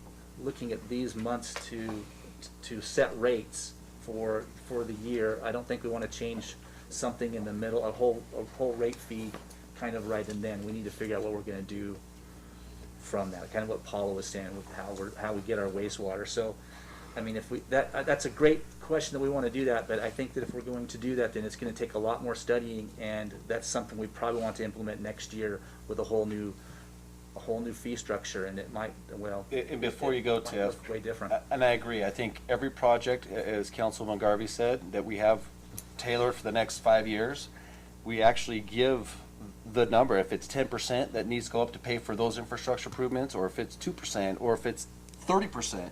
looking at these months to set rates for the year. I don't think we wanna change something in the middle, a whole rate fee kind of right and then. We need to figure out what we're gonna do from that, kind of what Paula was saying with how we get our wastewater. So, if that's a great question that we want to do that, but I think that if we're going to do that, then it's going to take a lot more studying, and that's something we probably want to implement next year with a whole new fee structure, and it might, And before you go, Tiff, way different. And I agree, I think every project, as Councilman Garvey said, that we have tailored for the next 5 years, we actually give the number. If it's 10% that needs to go up to pay for those infrastructure improvements, or if it's 2%, or if it's 30%.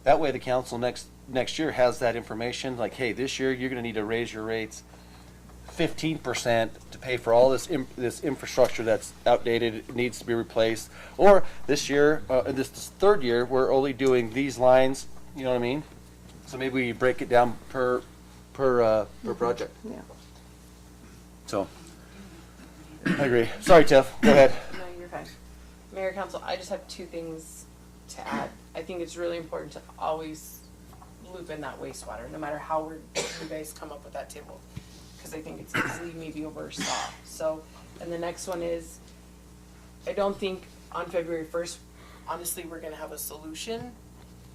That way the council next year has that information, like, hey, this year you're gonna need to raise your rates 15% to pay for all this infrastructure that's outdated, it needs to be replaced. Or this year, this third year, we're only doing these lines, you know what I mean? So maybe we break it down per project. Yeah. So, I agree. Sorry, Tiff, go ahead. No, you're fine. Mayor, Council, I just have two things to add. I think it's really important to always loop in that wastewater, no matter how you guys come up with that table, because I think it's easily maybe oversaw. So, and the next one is, I don't think on February 1st, honestly, we're gonna have a solution,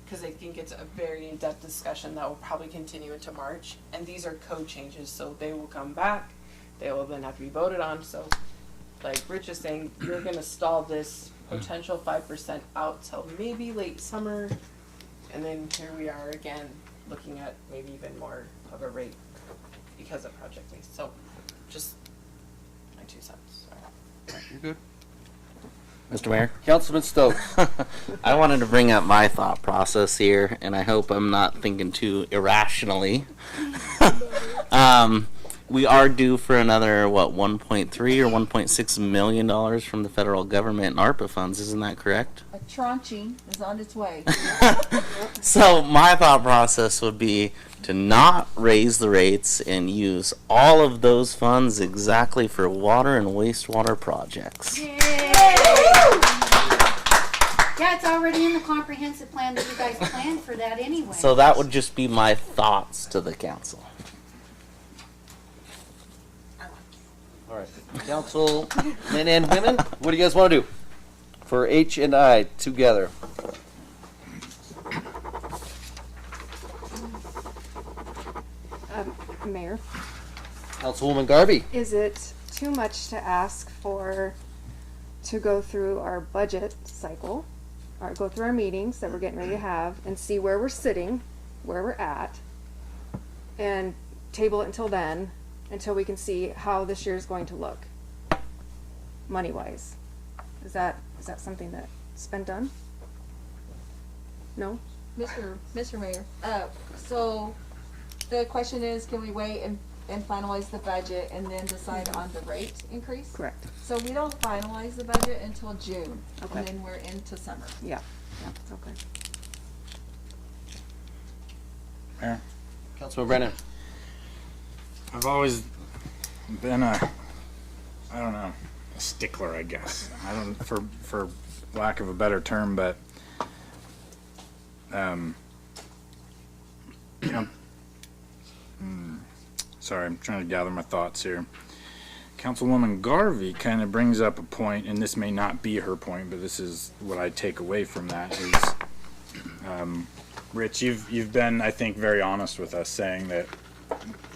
because I think it's a very in-depth discussion that will probably continue into March, and these are code changes, so they will come back, they will then have to be voted on. So like Rich is saying, you're gonna stall this potential 5% out till maybe late summer, and then here we are again looking at maybe even more of a rate because of project base. So just my 2 cents. Sorry. You're good. Mr. Mayor? Councilman Stokes. I wanted to bring up my thought process here, and I hope I'm not thinking too irrationally. We are due for another, 1.3 or $1.6 million from the federal government in ARPA funds, isn't that correct? A tranching is on its way. So my thought process would be to not raise the rates and use all of those funds exactly for water and wastewater projects. Yeah, it's already in the comprehensive plan that you guys planned for that anyway. So that would just be my thoughts to the council. All right, council men and women, what do you guys want to do for H and I together? Mayor, Councilwoman Garvey. is it too much to ask to go through our budget cycle, or go through our meetings that we're getting ready to have, and see where we're sitting, where we're at, and table it until then, until we can see how this year is going to look, money-wise? Is that something that's been done? No? Mr. Mayor, so the question is, can we wait and finalize the budget and then decide on the rate increase? Correct. So we don't finalize the budget until June, Okay. and then we're into summer. Yeah, okay. Mayor? Councilman Brennan. I've always been a stickler, I guess. I don't, for lack of a better term, but, sorry, I'm trying to gather my thoughts here. Councilwoman Garvey kind of brings up a point, and this may not be her point, but this is what I take away from that is, Rich, you've been, I think, very honest with us, saying that,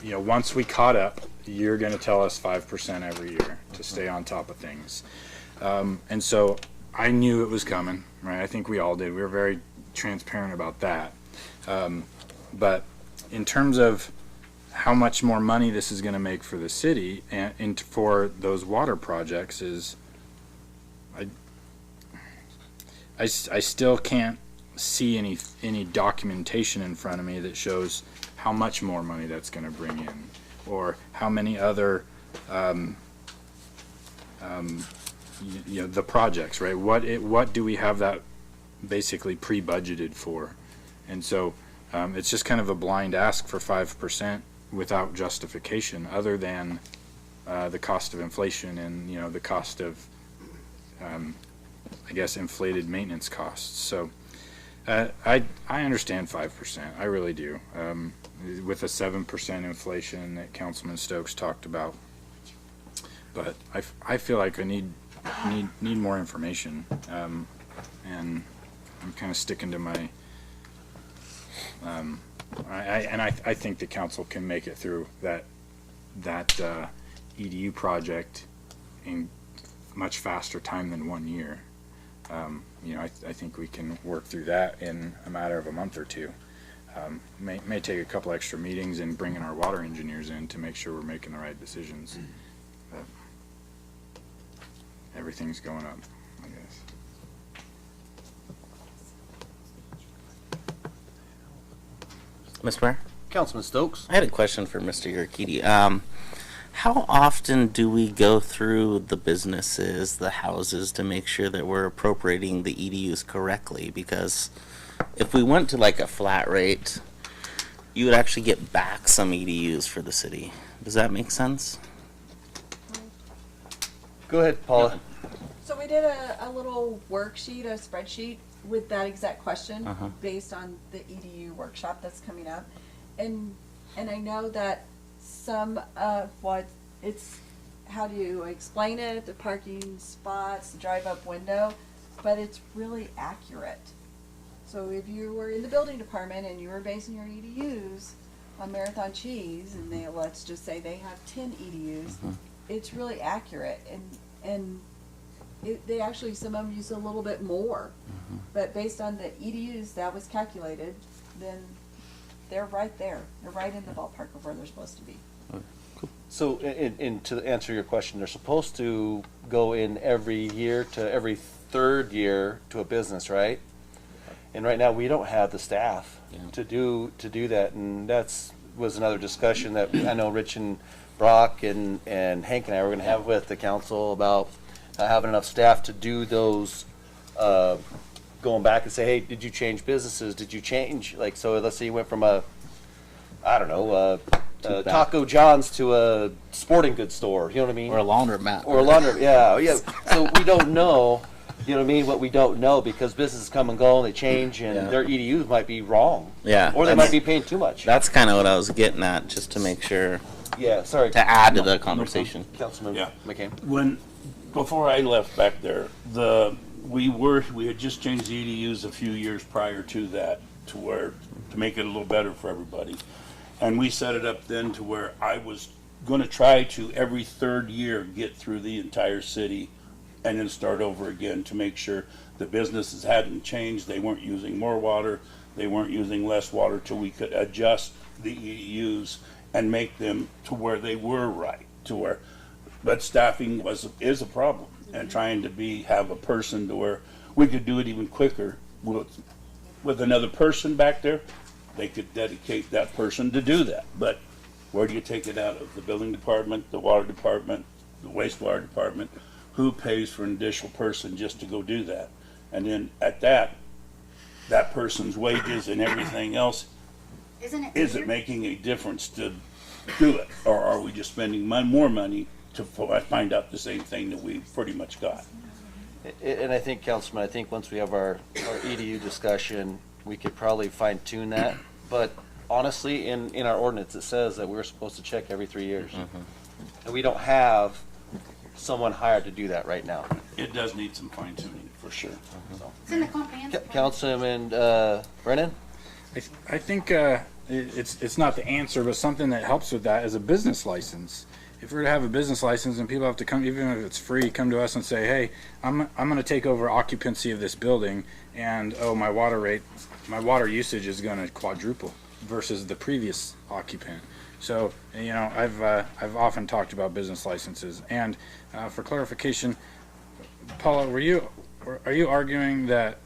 you know, once we caught up, you're going to tell us 5% every year to stay on top of things. And so I knew it was coming, right? I think we all did. We were very transparent about that. But in terms of how much more money this is going to make for the city and for those water projects is, I still can't see any documentation in front of me that shows how much more money that's going to bring in, or how many other you know, the projects, right? What do we have that basically pre-budgeted for? And so it's just kind of a blind ask for 5% without justification, other than the cost of inflation and, you know, the cost of I guess inflated maintenance costs. So I understand 5%. I really do. With a 7% inflation that Councilman Stokes talked about, but I feel like I need more information, and I'm kind of sticking to my. I think the council can make it through that EDU project in much faster time than 1 year. You know, I think we can work through that in a matter of a month or two. May take a couple extra meetings and bringing our water engineers in to make sure we're making the right decisions. But everything's going up, I guess. Mr. Mayor? Councilman Stokes? I had a question for Mr. Urquidy. How often do we go through the businesses, the houses, to make sure that we're appropriating the EDUs correctly? Because if we went to like a flat rate, you would actually get back some EDUs for the city. Does that make sense? Go ahead, Paula. So we did a little worksheet, a spreadsheet with that exact question based on the EDU workshop that's coming up. And I know that some of what it's, how do you explain it, the parking spots, the drive-up window, but it's really accurate. So if you were in the building department and you were basing your EDUs on Marathon Cheese, and they, let's just say they have 10 EDUs, it's really accurate, and they actually, some of them use a little bit more, but based on the EDUs that was calculated, then they're right there. They're right in the ballpark of where they're supposed to be. So, in to answer your question, they're supposed to go in every year to every third year to a business, right? And right now we don't have the staff to do that, and was another discussion that I know Rich and Brock and Hank and I were going to have with the council about having enough staff to do those. Going back and say, hey, did you change businesses? Did you change, like, so let's say you went from Taco John's to a sporting goods store, you know what I mean? Or a laundromat. Or a laundromat, yeah. So we don't know, you know what I mean, what we don't know, because businesses come and go and they change, and their EDUs might be wrong. Yeah. Or they might be paying too much. That's kind of what I was getting at, just to make sure. Yeah, sorry. To add to the conversation. Councilman McCain. Before I left back there, we had just changed the EDUs a few years prior to that to make it a little better for everybody. And we set it up then to where I was going to try to every third year get through the entire city and then start over again to make sure the businesses hadn't changed. They weren't using more water. They weren't using less water, till we could adjust the EDUs and make them to where they were right, but staffing is a problem, and trying to have a person to where we could do it even quicker with another person back there. They could dedicate that person to do that. But where do you take it out of? The building department, the water department, the wastewater department? Who pays for an additional person just to go do that? And then at that person's wages and everything else, is it making a difference to do it? Or are we just spending more money to find out the same thing that we pretty much got? And I think, Councilman, once we have our EDU discussion, we could probably fine tune that. But honestly, in our ordinance, it says that we're supposed to check every 3 years. And we don't have someone hired to do that right now. It does need some fine tuning for sure. It's in the comprehensive. Councilman Brennan? I think it's not the answer, but something that helps with that is a business license. If we're to have a business license and people have to come, even if it's free, come to us and say, hey, I'm going to take over occupancy of this building, and oh, my water usage is going to quadruple versus the previous occupant. So, you know, I've often talked about business licenses. And for clarification, Paula, are you arguing that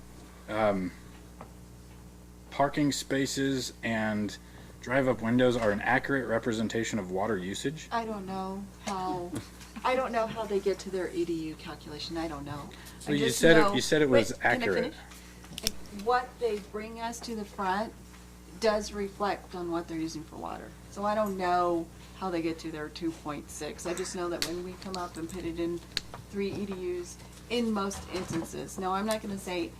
parking spaces and drive-up windows are an accurate representation of water usage? I don't know how they get to their EDU calculation. I don't know. So you said it was accurate. What they bring us to the front does reflect on what they're using for water. So I don't know how they get to their 2.6. I just know that when we come up and put it in 3 EDUs, in most instances. Now, I'm not going to say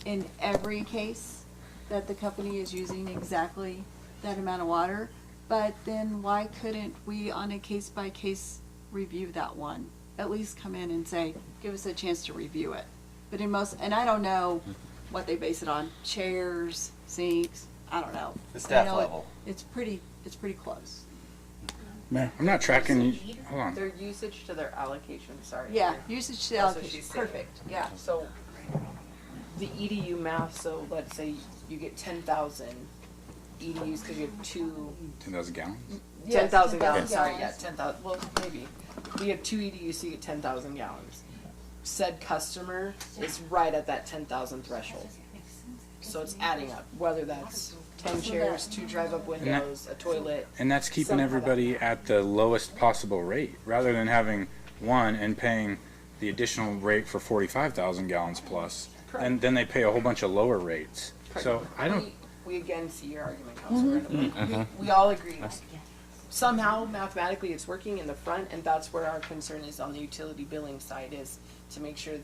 in every case that the company is using exactly that amount of water, but then why couldn't we, on a case-by-case review that one? At least come in and say, give us a chance to review it. But in most, and I don't know what they base it on, chairs, sinks, I don't know. The staff I know level. It's pretty close. Man, I'm not tracking. Hold on. Their usage to their allocation, sorry. Yeah, usage to That's what allocation, she's saying. perfect, yeah. So the EDU math, so let's say you get 10,000 EDUs because you have 10,000 gallons? 10,000 gallons, gallons. sorry, yeah, 10,000, well, maybe. We have 2 EDUs, so you get 10,000 gallons. Said customer is right at that 10,000 threshold. So it's adding up, whether that's 10 chairs, 2 drive-up windows, a toilet. And that's keeping something like that. everybody at the lowest possible rate, rather than having one and paying the additional rate for 45,000 gallons plus. And then they pay a whole bunch of lower rates. So I don't. We again see your argument, Councilor. We all agree. Somehow, mathematically, it's working in the front, and that's where our concern is on the utility billing side, is to make sure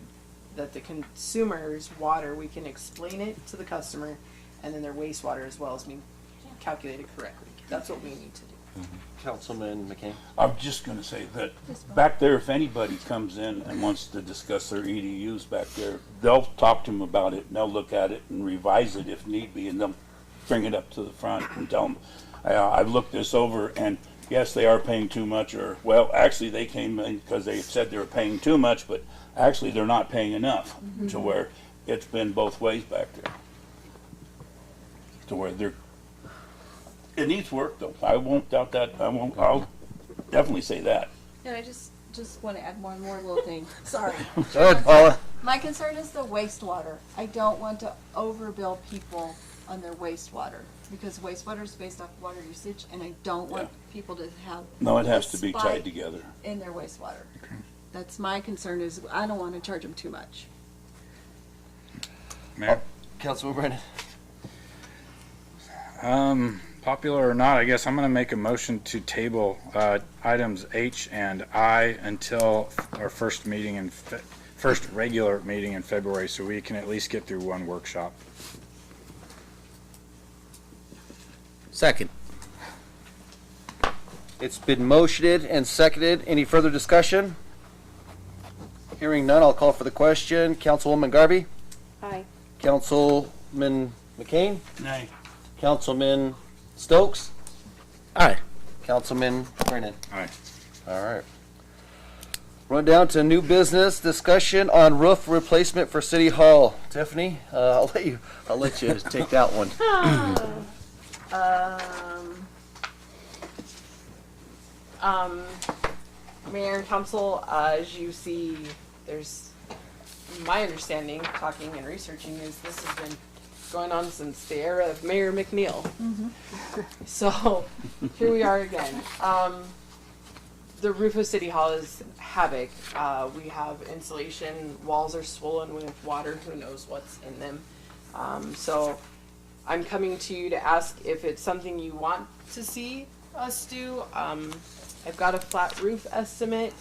that the consumer's water, we can explain it to the customer, and then their wastewater as well as being calculated correctly. That's what we need to do. Councilman McCain? I'm just gonna say that back there, if anybody comes in and wants to discuss their EDUs back there, they'll talk to them about it, and they'll look at it and revise it if need be, and they'll bring it up to the front and tell them, I've looked this over, and yes, they are paying too much, or, well, actually, they came in because they said they were paying too much, but actually, they're not paying enough, to where it's been both ways back there. To where it needs work, though. I won't doubt that. I'll definitely say that. And I just want to add one more little thing. Sorry. Go ahead, Paula. My concern is the wastewater. I don't want to overbill people on their wastewater, because wastewater is based off water usage, and I don't want people to have No, it has a to be spike tied together. in their wastewater. That's my concern, is I don't want to charge them too much. Mayor? Councilman Brennan? Popular or not, I guess I'm going to make a motion to table items H and I until our first meeting first regular meeting in February, so we can at least get through one workshop. Second. It's been motioned and seconded. Any further discussion? Hearing none, I'll call for the question. Councilwoman Garvey? Aye. Councilman McCain? Nay. Councilman Stokes? Aye. Councilman Brennan? Aye. All right. Run down to new business discussion on roof replacement for City Hall. Tiffany, I'll let you take that one. Mayor and council, as you see, there's, my understanding, talking and researching, is this has been going on since the era of Mayor McNeil. So here we are again. The roof of City Hall is havoc. We have insulation, walls are swollen with water, who knows what's in them. So I'm coming to you to ask if it's something you want to see us do. I've got a flat roof estimate.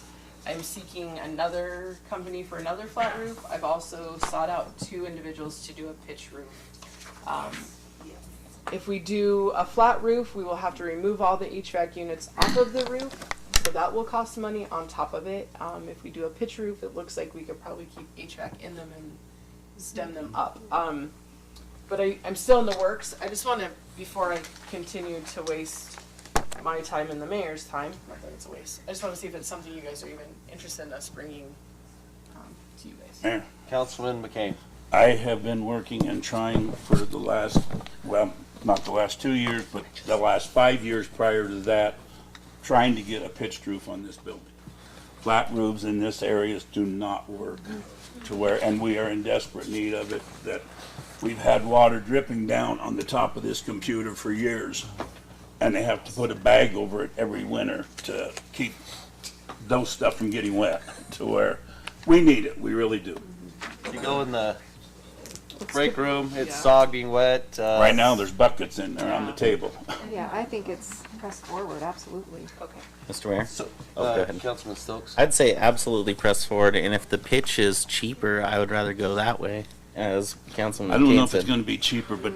I'm seeking another company for another flat roof. I've also sought out 2 individuals to do a pitch roof. If we do a flat roof, we will have to remove all the HVAC units off of the roof. So that will cost money on top of it. If we do a pitch roof, it looks like we could probably keep HVAC in them and stem them up. But I'm still in the works. I just want to, before I continue to waste my time and the mayor's time, not that it's a waste, I just want to see if it's something you guys are even interested in us bringing to you guys. Mayor, Councilman McCain. I have been working and trying for the last, well, not the last 2 years, but the last 5 years prior to that, trying to get a pitched roof on this building. Flat roofs in this area do not work to where, and we are in desperate need of it, that we've had water dripping down on the top of this computer for years. And they have to put a bag over it every winter to keep those stuff from getting wet, to where we need it, we really do. You go in the break room, it's sogging wet. Right now, there's buckets in there on the table. Yeah, I think it's pressed forward, absolutely. Okay. Mr. Mayor? So, Oh, go ahead. Councilman Stokes. I'd say absolutely press forward, and if the pitch is cheaper, I would rather go that way, as Councilman I don't know McCain if it's said. gonna be cheaper, but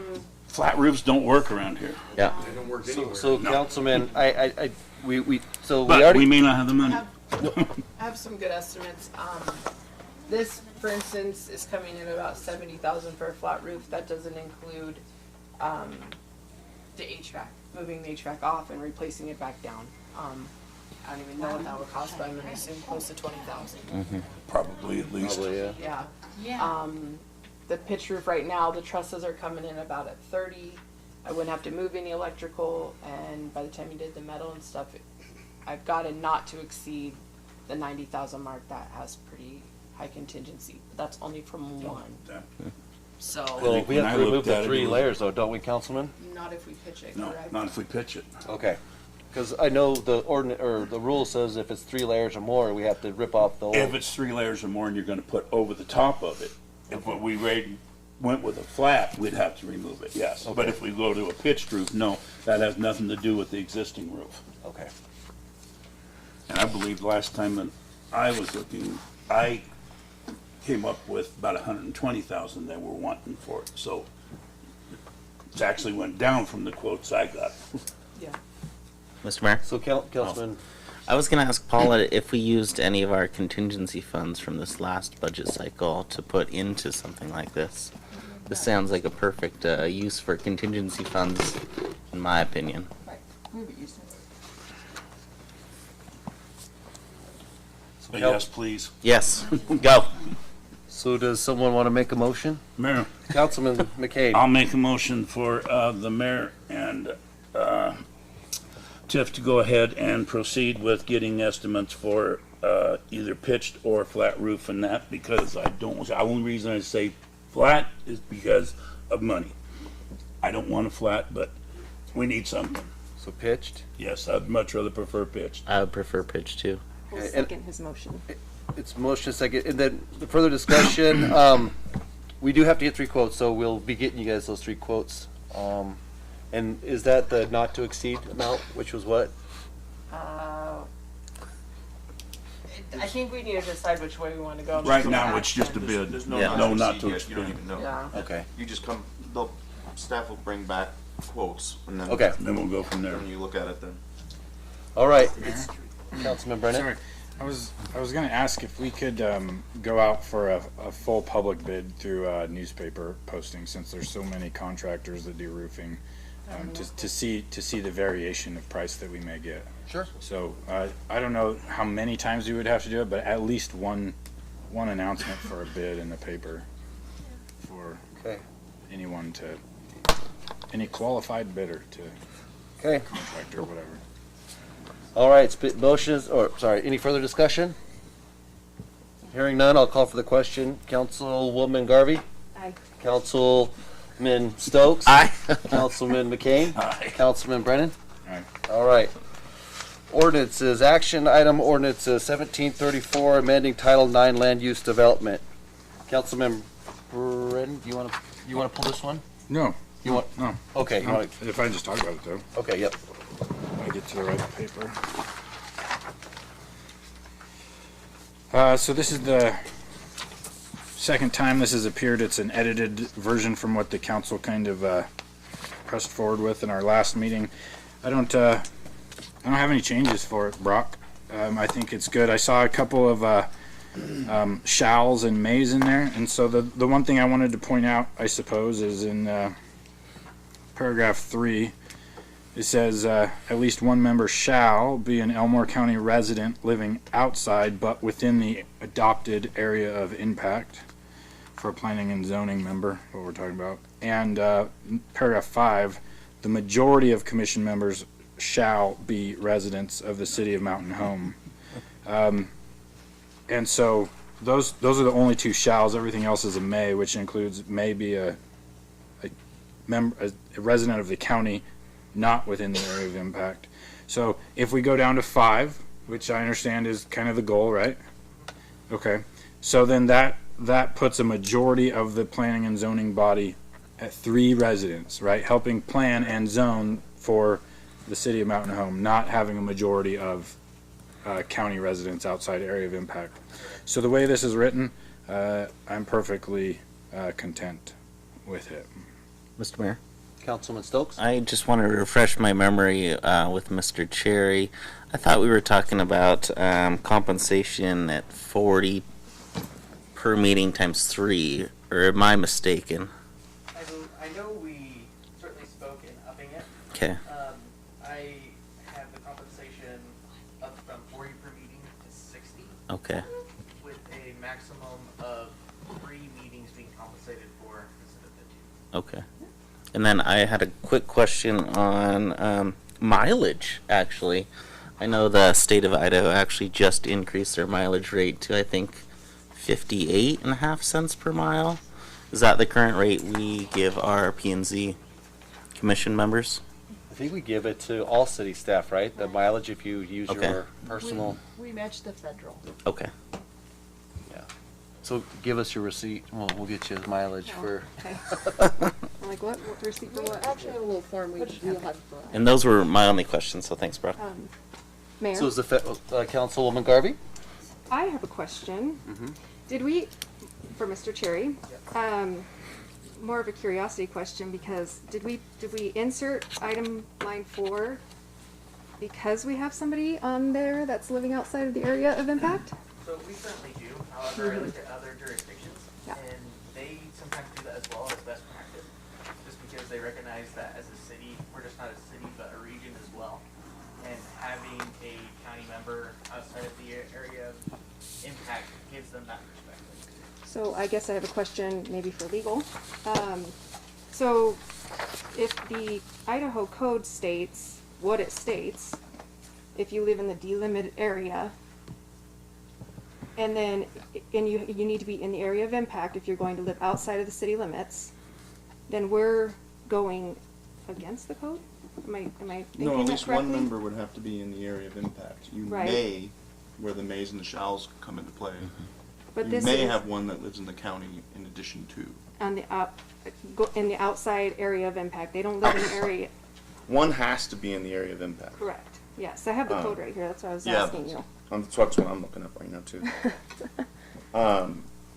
flat roofs don't work around here. Yeah. They don't work So, anywhere. so Councilman, we But already. we may not have the money. I have some good estimates. This, for instance, is coming in about 70,000 for a flat roof. That doesn't include the HVAC, moving the HVAC off and replacing it back down. I don't even know what that would cost, but I'm gonna assume close to 20,000. Probably at least. Probably, yeah. Yeah. The pitch roof right now, the trusses are coming in about at 30. I wouldn't have to move any electrical, and by the time you did the metal and stuff, I've got it not to exceed the 90,000 mark. That has pretty high contingency, but that's only from one. So Well, we when have I to remove looked at the it, three it was- layers though, don't we, Councilman? not if we pitch it, No, correct? not if we pitch it. Okay. Because I know the or the rule says if it's 3 layers or more, we have to rip off the old. If it's 3 layers or more and you're gonna put over the top of it, if what we went with a flat, we'd have to remove it, yes. But if we go to a pitched roof, no, that has nothing to do with the existing roof. Okay. And I believe last time that I was looking, I came up with about 120,000 they were wanting for it, so it actually went down from the quotes I got. Yeah. Mr. Mayor? So Councilman, I was going to ask Paula if we used any of our contingency funds from this last budget cycle to put into something like this. This sounds like a perfect use for contingency funds, in my opinion. Right, we would use it. But yes, please. Yes, go. so does someone want to make a motion? Mayor, Councilman McCain. I'll make a motion for the mayor and Tiff to go ahead and proceed with getting estimates for either pitched or flat roof and that, because the only reason I say flat is because of money. I don't want a flat, but we need something. So pitched. Yes, I'd much rather prefer pitched. I would prefer pitch too. We'll Okay, second his motion. It's motion second, and then the further discussion. We do have to get 3 quotes, so we'll be getting you guys those 3 quotes. And is that the not to exceed amount, which was what? I think we need to decide which way we want to go. Right now, it's just a bid. There's no Yeah. No, not exceed to yet. You don't exceed. even know. Yeah. Okay. You just come, staff will bring back quotes and then. Okay. Then we'll go from there. Then you look at it then. All right. It's Councilman Brennan. Sorry, I was going to ask if we could go out for a full public bid through newspaper posting, since there's so many contractors that do roofing, to see the variation of price that we may get. Sure. So I don't know how many times we would have to do it, but at least one announcement for a bid in the paper for Okay. any qualified bidder to Okay. contractor or whatever. All right. Motions, or sorry, any further discussion? Hearing none, I'll call for the question. Councilwoman Garvey. Aye. Councilman Stokes. Aye. Councilman McCain. Aye. Councilman Brennan. Aye. All right. Ordinances, action item ordinance 1734, amending Title 9 Land Use Development. Councilman Brennan, you want to pull this one? No. You want? No. Okay. You No, want? if I just talk about it though. Okay. Yep. I get to the right paper. So this is the second time this has appeared. It's an edited version from what the council kind of pressed forward with in our last meeting. I don't have any changes for it, Brock. I think it's good. I saw a couple of shalls and mays in there, and so the one thing I wanted to point out, I suppose, is in paragraph 3. It says at least one member shall be an Elmore County resident living outside but within the adopted area of impact for a planning and zoning member, what we're talking about. And paragraph 5, the majority of commission members shall be residents of the city of Mountain Home. And so those are the only two shalls. Everything else is a may, which includes may be a resident of the county not within the area of impact. So if we go down to 5, which I understand is kind of the goal, right? Okay. So then that puts a majority of the planning and zoning body at 3 residents, right? Helping plan and zone for the city of Mountain Home, not having a majority of county residents outside area of impact. So the way this is written, I'm perfectly content with it. Mr. Mayor? Councilman Stokes? I just want to refresh my memory with Mr. Cherry. I thought we were talking about compensation at 40 per meeting times 3, or am I mistaken? I know we certainly spoke in upping it. Okay. I have the compensation up from 40 per meeting to 60. Okay. With a maximum of 3 meetings being compensated for instead of the 2. Okay. And then I had a quick question on mileage, actually. I know the state of Idaho actually just increased their mileage rate to, I think, 58.5 cents per mile. Is that the current rate we give our P&Z commission members? I think we give it to all city staff, right? The mileage if you use your personal. We match the federal. Okay. Yeah. So give us your receipt. Well, we'll get you mileage for. Okay. I'm like, what receipt for what? Actually, a little form we'll have for. And those were my only questions, so thanks, bro. Mayor? So is the Councilwoman Garvey? I have a question. Did we, for Mr. Cherry, more of a curiosity question, because did we insert item line 4 because we have somebody on there that's living outside of the area of impact? So we certainly do. However, I looked at other jurisdictions, and they sometimes do that as well as best practice, just because they recognize that as a city, we're just not a city, but a region as well. And having a county member outside of the area of impact gives them that perspective. So I guess I have a question maybe for legal. So if the Idaho code states what it states, if you live in the delimited area, and then you need to be in the area of impact if you're going to live outside of the city limits, then we're going against the code? Am I thinking No, at that least correctly? one member would have to be in the area of impact. You Right. may, where the mays and the shalls come into play, But you this may is have one that lives in the county in addition to. on the in the outside area of impact. They don't live in the area. One has to be in the area of impact. Correct. Yes, I have the code right here. That's what I was Yeah, asking you. that's what I'm looking up right now too.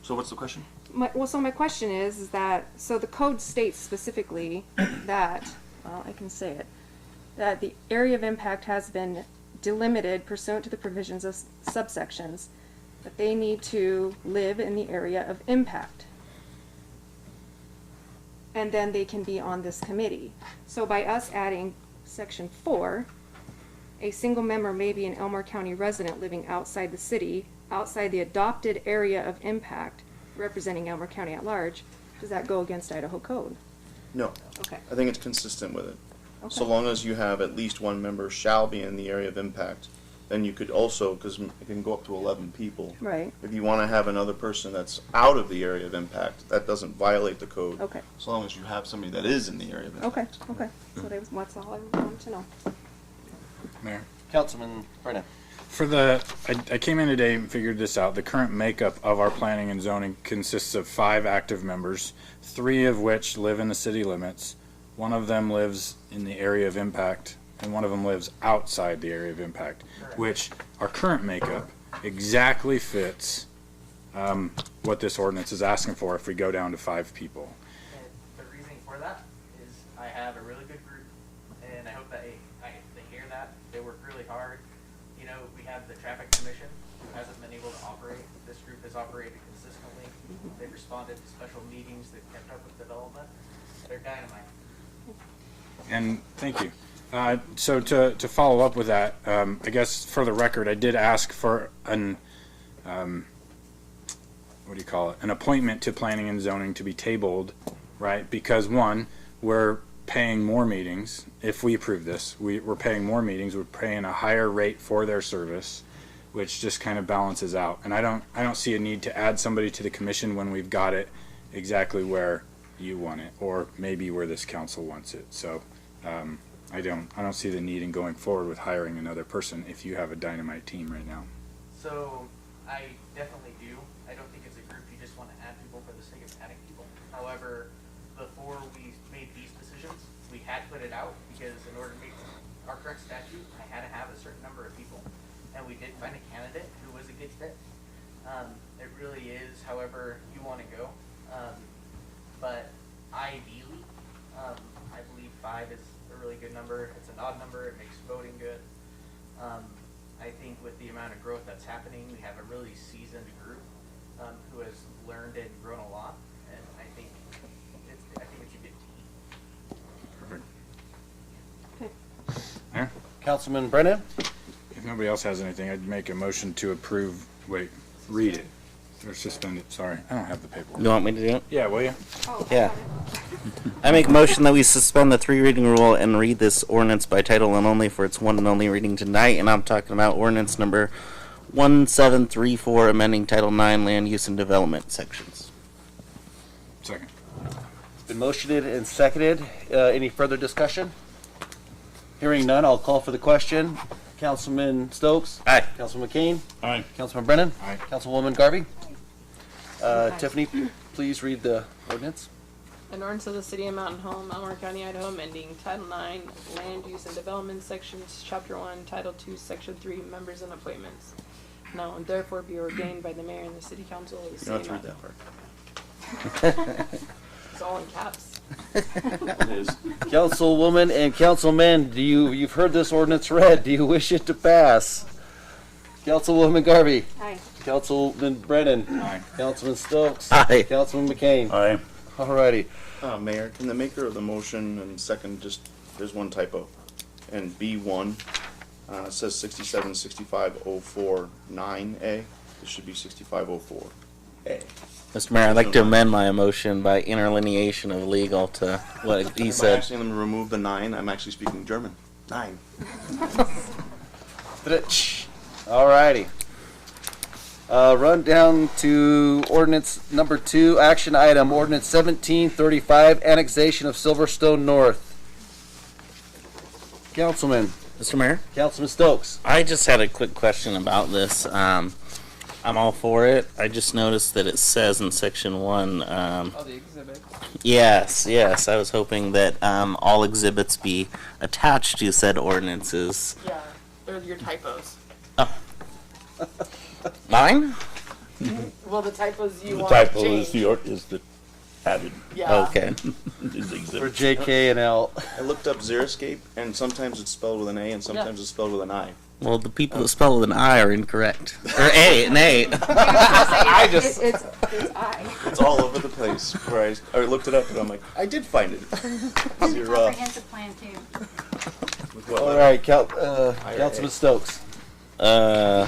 So what's the question? So my question is that, so the code states specifically that, well, I can say it, that the area of impact has been delimited pursuant to the provisions of subsections, but they need to live in the area of impact. And then they can be on this committee. So by us adding section 4, a single member may be an Elmore County resident living outside the city, outside the adopted area of impact, representing Elmore County at large. Does that go against Idaho code? No. Okay. I think it's consistent with it. Okay. So long as you have at least one member shall be in the area of impact, then you could also, because it can go up to 11 people. Right. If you want to have another person that's out of the area of impact, that doesn't violate the code. Okay. So long as you have somebody that is in the area of impact. Okay, okay. So that's all I wanted to know. Mayor? Councilman Brennan. For I came in today and figured this out. The current makeup of our planning and zoning consists of 5 active members, 3 of which live in the city limits. One of them lives in the area of impact, and one of them lives outside the area of impact, which our current makeup exactly fits what this ordinance is asking for if we go down to 5 people. And the reasoning for that is I have a really good group, and I hope that they hear that. They work really hard. You know, we have the traffic commission who hasn't been able to operate. This group has operated consistently. They've responded to special meetings. They've kept up with development. They're dynamite. And thank you. So to follow up with that, I guess for the record, I did ask for an what do you call it? An appointment to planning and zoning to be tabled, right? Because one, we're paying more meetings. If we approve this, we're paying more meetings. We're paying a higher rate for their service, which just kind of balances out. And I don't see a need to add somebody to the commission when we've got it exactly where you want it, or maybe where this council wants it. So I don't see the need in going forward with hiring another person if you have a dynamite team right now. So I definitely do. I don't think it's a group you just want to add people for the sake of adding people. However, before we made these decisions, we had put it out because in order to meet our current statute, I had to have a certain number of people. And we did find a candidate who was a good fit. It really is however you want to go. But ideally, I believe 5 is a really good number. It's an odd number. It makes voting good. I think with the amount of growth that's happening, we have a really seasoned group who has learned and grown a lot. And I think it's a good team. Perfect. Yeah. Councilman Brennan? If nobody else has anything, I'd make a motion to approve. Wait, read it. Or suspend it. Sorry, I don't have the paperwork. You want me to do it? Yeah, will you? Yeah. I make a motion that we suspend the 3 reading rule and read this ordinance by title and only for its one and only reading tonight. And I'm talking about ordinance number 1734, amending Title 9 Land Use and Development sections. Second. It's been motioned and seconded. Any further discussion? Hearing none, I'll call for the question. Councilman Stokes? Aye. Councilman McCain? Aye. Councilman Brennan? Aye. Councilwoman Garvey? Tiffany, please read the ordinance. An ordinance of the City of Mountain Home, Elmore County, Idaho, amending Title 9 Land Use and Development Sections, Chapter 1, Title 2, Section 3, Members and Appointments. Now and therefore be ordained by the mayor and the City Council of the City You of don't have to read Mountain that part. Home. It's all in caps. It is. Councilwoman and councilman, you've heard this ordinance read. Do you wish it to pass? Councilwoman Garvey? Aye. Councilman Brennan? Aye. Councilman Stokes? Aye. Councilman McCain? Aye. Alrighty. Mayor, can the maker of the motion and second there's one typo. And B1, it says 676504-9A. It should be 6504A. Mr. Mayor, I'd like to amend my motion by interlineation of legal to what he By said. asking them to remove the 9, I'm actually speaking German. 9. Alrighty. Run down to ordinance number 2, action item, ordinance 1735, annexation of Silverstone North. Councilman. Mr. Mayor? Councilman Stokes. I just had a quick question about this. I'm all for it. I just noticed that it says in section 1. All the exhibits. Yes. I was hoping that all exhibits be attached to said ordinances. Yeah, they're your typos. Mine? Well, the typos you The want typo changed. is the added. Yeah. Okay. Is the exhibit. For JK and L. I looked up Xeriscape, and sometimes it's spelled with an A, and sometimes it's spelled with an I. Well, the people that spell with an I are incorrect. Or an A. I just. It's I. It's all over the place. Where I looked it up, and I'm like, I did find it. You're, Comprehensive plan too. with what All letter? right, Councilman Stokes. No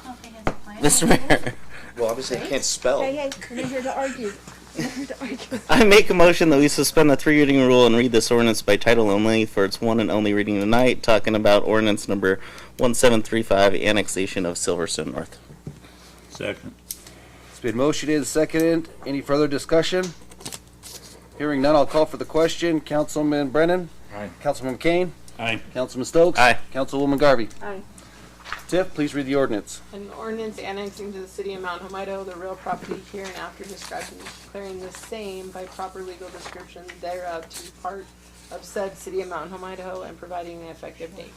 comprehensive plan. Mr. Mayor, Well, obviously I can't spell. Hey, we're not here to argue. We're not here to argue. I make a motion that we suspend the 3 reading rule and read this ordinance by title only for its one and only reading tonight, talking about ordinance number 1735, annexation of Silverstone North. Second. It's been motioned and seconded. Any further discussion? Hearing none, I'll call for the question. Councilman Brennan? Aye. Councilman McCain? Aye. Councilman Stokes? Aye. Councilwoman Garvey? Aye. Tiff, please read the ordinance. An ordinance annexing to the City of Mountain Home, Idaho, the real property hereinafter described and declaring the same by proper legal description thereof to be part of said City of Mountain Home, Idaho, and providing an effective date.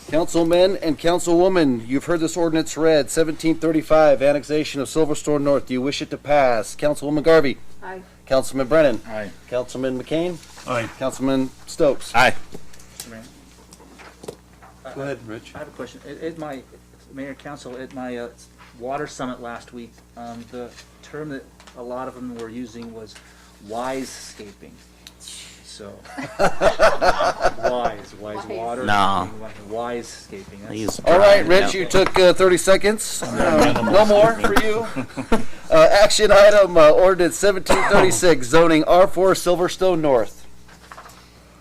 Councilmen and councilwoman, you've heard this ordinance read. 1735, annexation of Silverstone North. Do you wish it to pass? Councilwoman Garvey? Aye. Councilman Brennan? Aye. Councilman McCain? Aye. Councilman Stokes? Aye. Go ahead, Rich. I have a question. At my Mayor Council, at my water summit last week, the term that a lot of them were using was wise-scaping. So, wise water. No. Wise-scaping. All right, Rich, you took 30 seconds. No more for you. Action item, ordinance 1736, zoning R4 Silverstone North.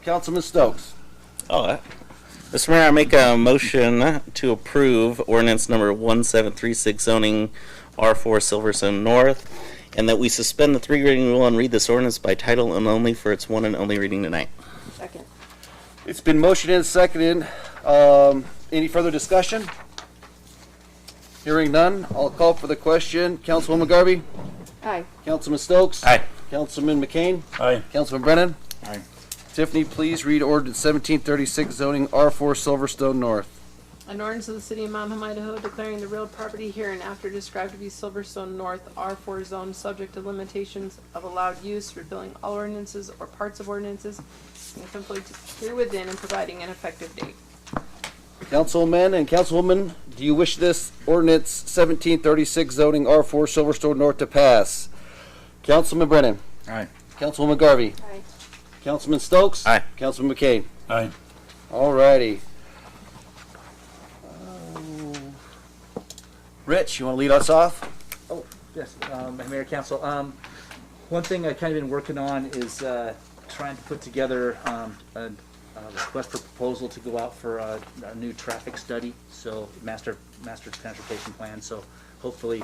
Councilman Stokes. Oh, Mr. Mayor, I make a motion to approve ordinance number 1736, zoning R4 Silverstone North, and that we suspend the 3 reading rule and read this ordinance by title and only for its 1 and only reading tonight. Second. It's been motioned and seconded. Any further discussion? Hearing none, I'll call for the question. Councilwoman Garvey? Aye. Councilman Stokes? Aye. Councilman McCain? Aye. Councilman Brennan? Aye. Tiffany, please read ordinance 1736, zoning R4 Silverstone North. An ordinance of the City of Mountain Home, Idaho, declaring the real property hereinafter described to be Silverstone North R4 zone, subject to limitations of allowed use, repealing all ordinances or parts of ordinances, and conflict herewithin, and providing an effective date. Councilman and Councilwoman, do you wish this ordinance 1736, zoning R4 Silverstone North to pass? Councilman Brennan? Aye. Councilwoman Garvey? Aye. Councilman Stokes? Aye. Councilman McCain? Aye. All righty. Rich, you want to lead us off? Oh, yes, Mayor Council. One thing I've kind of been working on is trying to put together a request for proposal to go out for a new traffic study, so master transportation plan. So hopefully,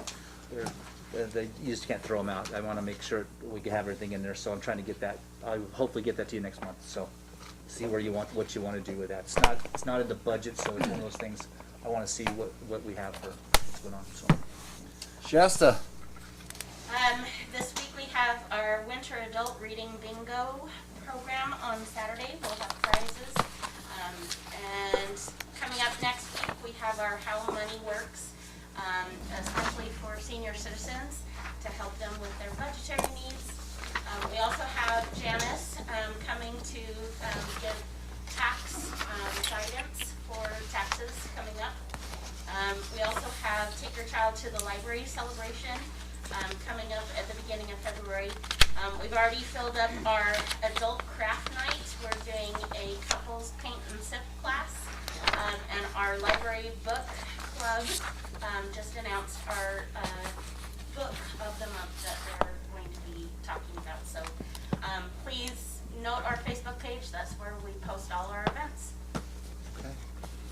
you just can't throw them out. I want to make sure we can have everything in there. So I'm trying to get that. I'll hopefully get that to you next month. So see what you want to do with that. It's not in the budget, so it's one of those things. I want to see what we have for what's going on. So. Shasta. This week we have our winter adult reading bingo program on Saturday. We'll have prizes. And coming up next week we have our How Money Works, especially for senior citizens to help them with their budgetary needs. We also have Janice coming to give tax guidance for taxes coming up. We also have Take Your Child to the Library celebration coming up at the beginning of February. We've already filled up our adult craft night. We're doing a couples paint and sip class. And our library book club just announced our book of the month that they're going to be talking about. So please note our Facebook page. That's where we post all our events.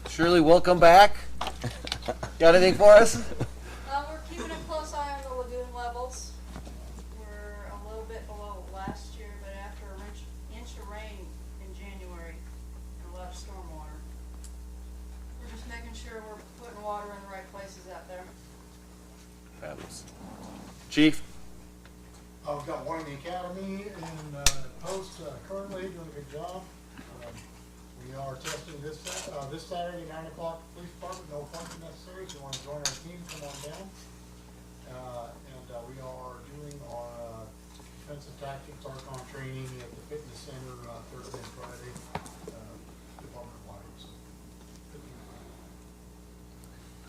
Shirley, welcome back. Got anything for us? We're keeping a close eye on the lagoon levels. We're a little bit below last year, but after an inch of rain in January and a lot of storm water, we're just making sure we're putting water in the right places out there. Fabulous. Chief? I've got one in the academy and post currently doing a good job. We are testing this Saturday, 9 o'clock, police department, no appointment necessary. If you want to join our team, come on down. And we are doing our defensive tactics, ARCON training at the fitness center Thursday and Friday, department-wide. So,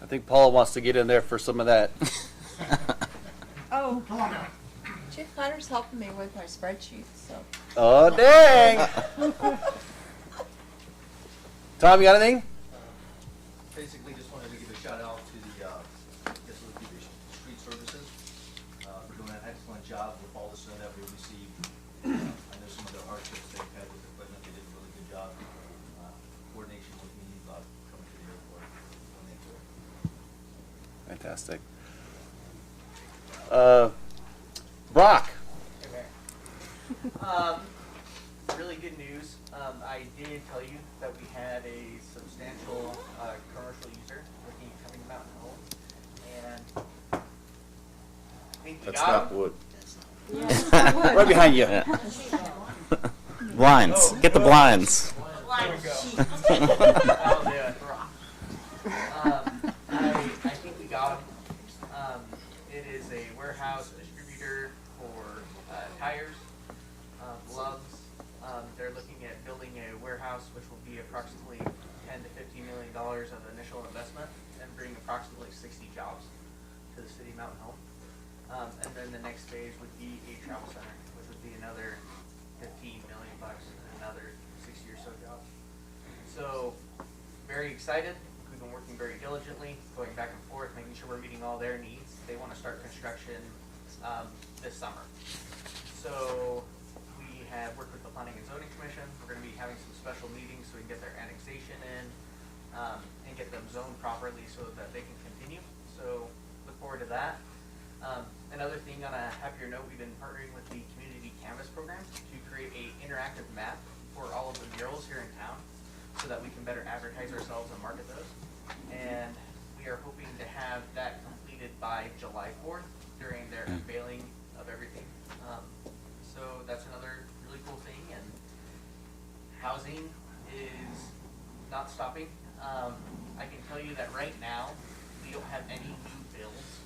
I think Paula wants to get in there for some of that. Oh, come on down. Chief Hunter's helping me with my spreadsheet, so. Oh, dang. Tom, you got anything? Basically, just wanted to give a shout out to the street services. We're doing an excellent job with all the snow that we received. I know some of the hardships they've had with equipment. They did a really good job. Coordination with me about coming to the airport when they could. Fantastic. Brock. Really good news. I did tell you that we had a substantial commercial user looking at coming to Mountain Home, and I think we That's got not him. wood. Right behind you. Blinds. Get the blinds. There we go. That'll do it. I think we got him. It is a warehouse distributor for tires, gloves. They're looking at building a warehouse which will be approximately 10 to $15 million of initial investment and bring approximately 60 jobs to the city of Mountain Home. And then the next phase would be a travel center, which would be another $15 million and another 60 or so jobs. So very excited. We've been working very diligently, going back and forth, making sure we're meeting all their needs. They want to start construction this summer. So we have worked with the Planning and Zoning Commission. We're going to be having some special meetings so we can get their annexation in and get them zoned properly so that they can continue. So look forward to that. Another thing on a happier note, we've been partnering with the Community Canvas program to create a interactive map for all of the murals here in town so that we can better advertise ourselves and market those. And we are hoping to have that completed by July 4th during their unveiling of everything. So that's another really cool thing. And housing is not stopping. I can tell you that right now we don't have any new builds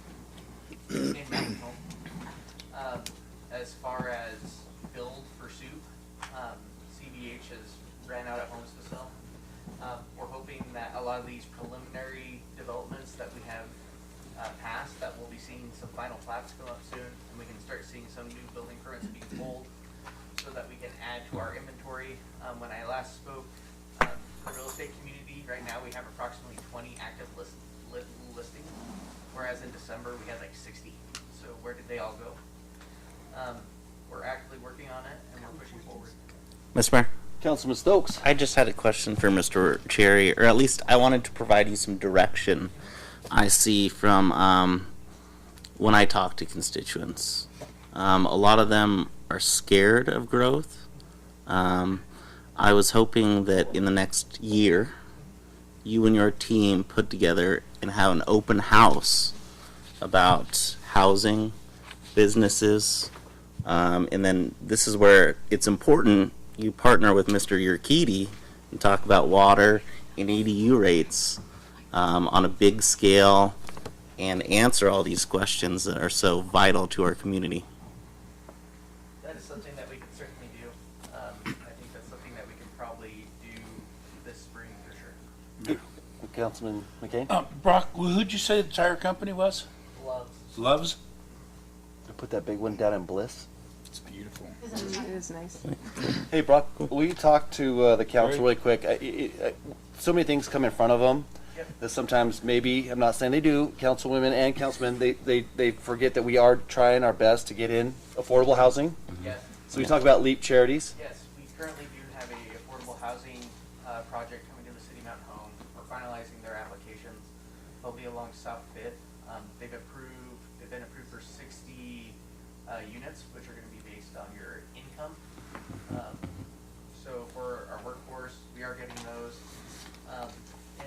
in Mountain Home. As far as build for soup, CVH has ran out of homes to sell. We're hoping that a lot of these preliminary developments that we have passed, that we'll be seeing some final plats go up soon, and we can start seeing some new building permits being pulled so that we can add to our inventory. When I last spoke to the real estate community, right now we have approximately 20 active listings, whereas in December we had like 60. So where did they all go? We're actively working on it, and we're pushing forward. Mr. Mayor? Councilman Stokes. I just had a question for Mr. Cherry, or at least I wanted to provide you some direction I see from when I talk to constituents. A lot of them are scared of growth. I was hoping that in the next year, you and your team put together and have an open house about housing, businesses, and then this is where it's important you partner with Mr. Urquidy and talk about water and EDU rates on a big scale and answer all these questions that are so vital to our community. That is something that we can certainly do. I think that's something that we can probably do this spring for sure. Councilman McCain. Brock, who'd you say the tire company was? Loves? I put that big one down in Bliss. It's beautiful. It is nice. Hey, Brock, will you talk to the council really quick? So many things come in front of them that sometimes maybe, I'm not saying they do, councilwomen and councilmen, they forget that we are trying our best to get in affordable housing. Yes. So we talk about LEAP charities. Yes, we currently do have a affordable housing project coming to the city of Mountain Home. We're finalizing their applications. They'll be along South Fifth. They've been approved for 60 units, which are going to be based on your income. So for our workforce, we are getting those.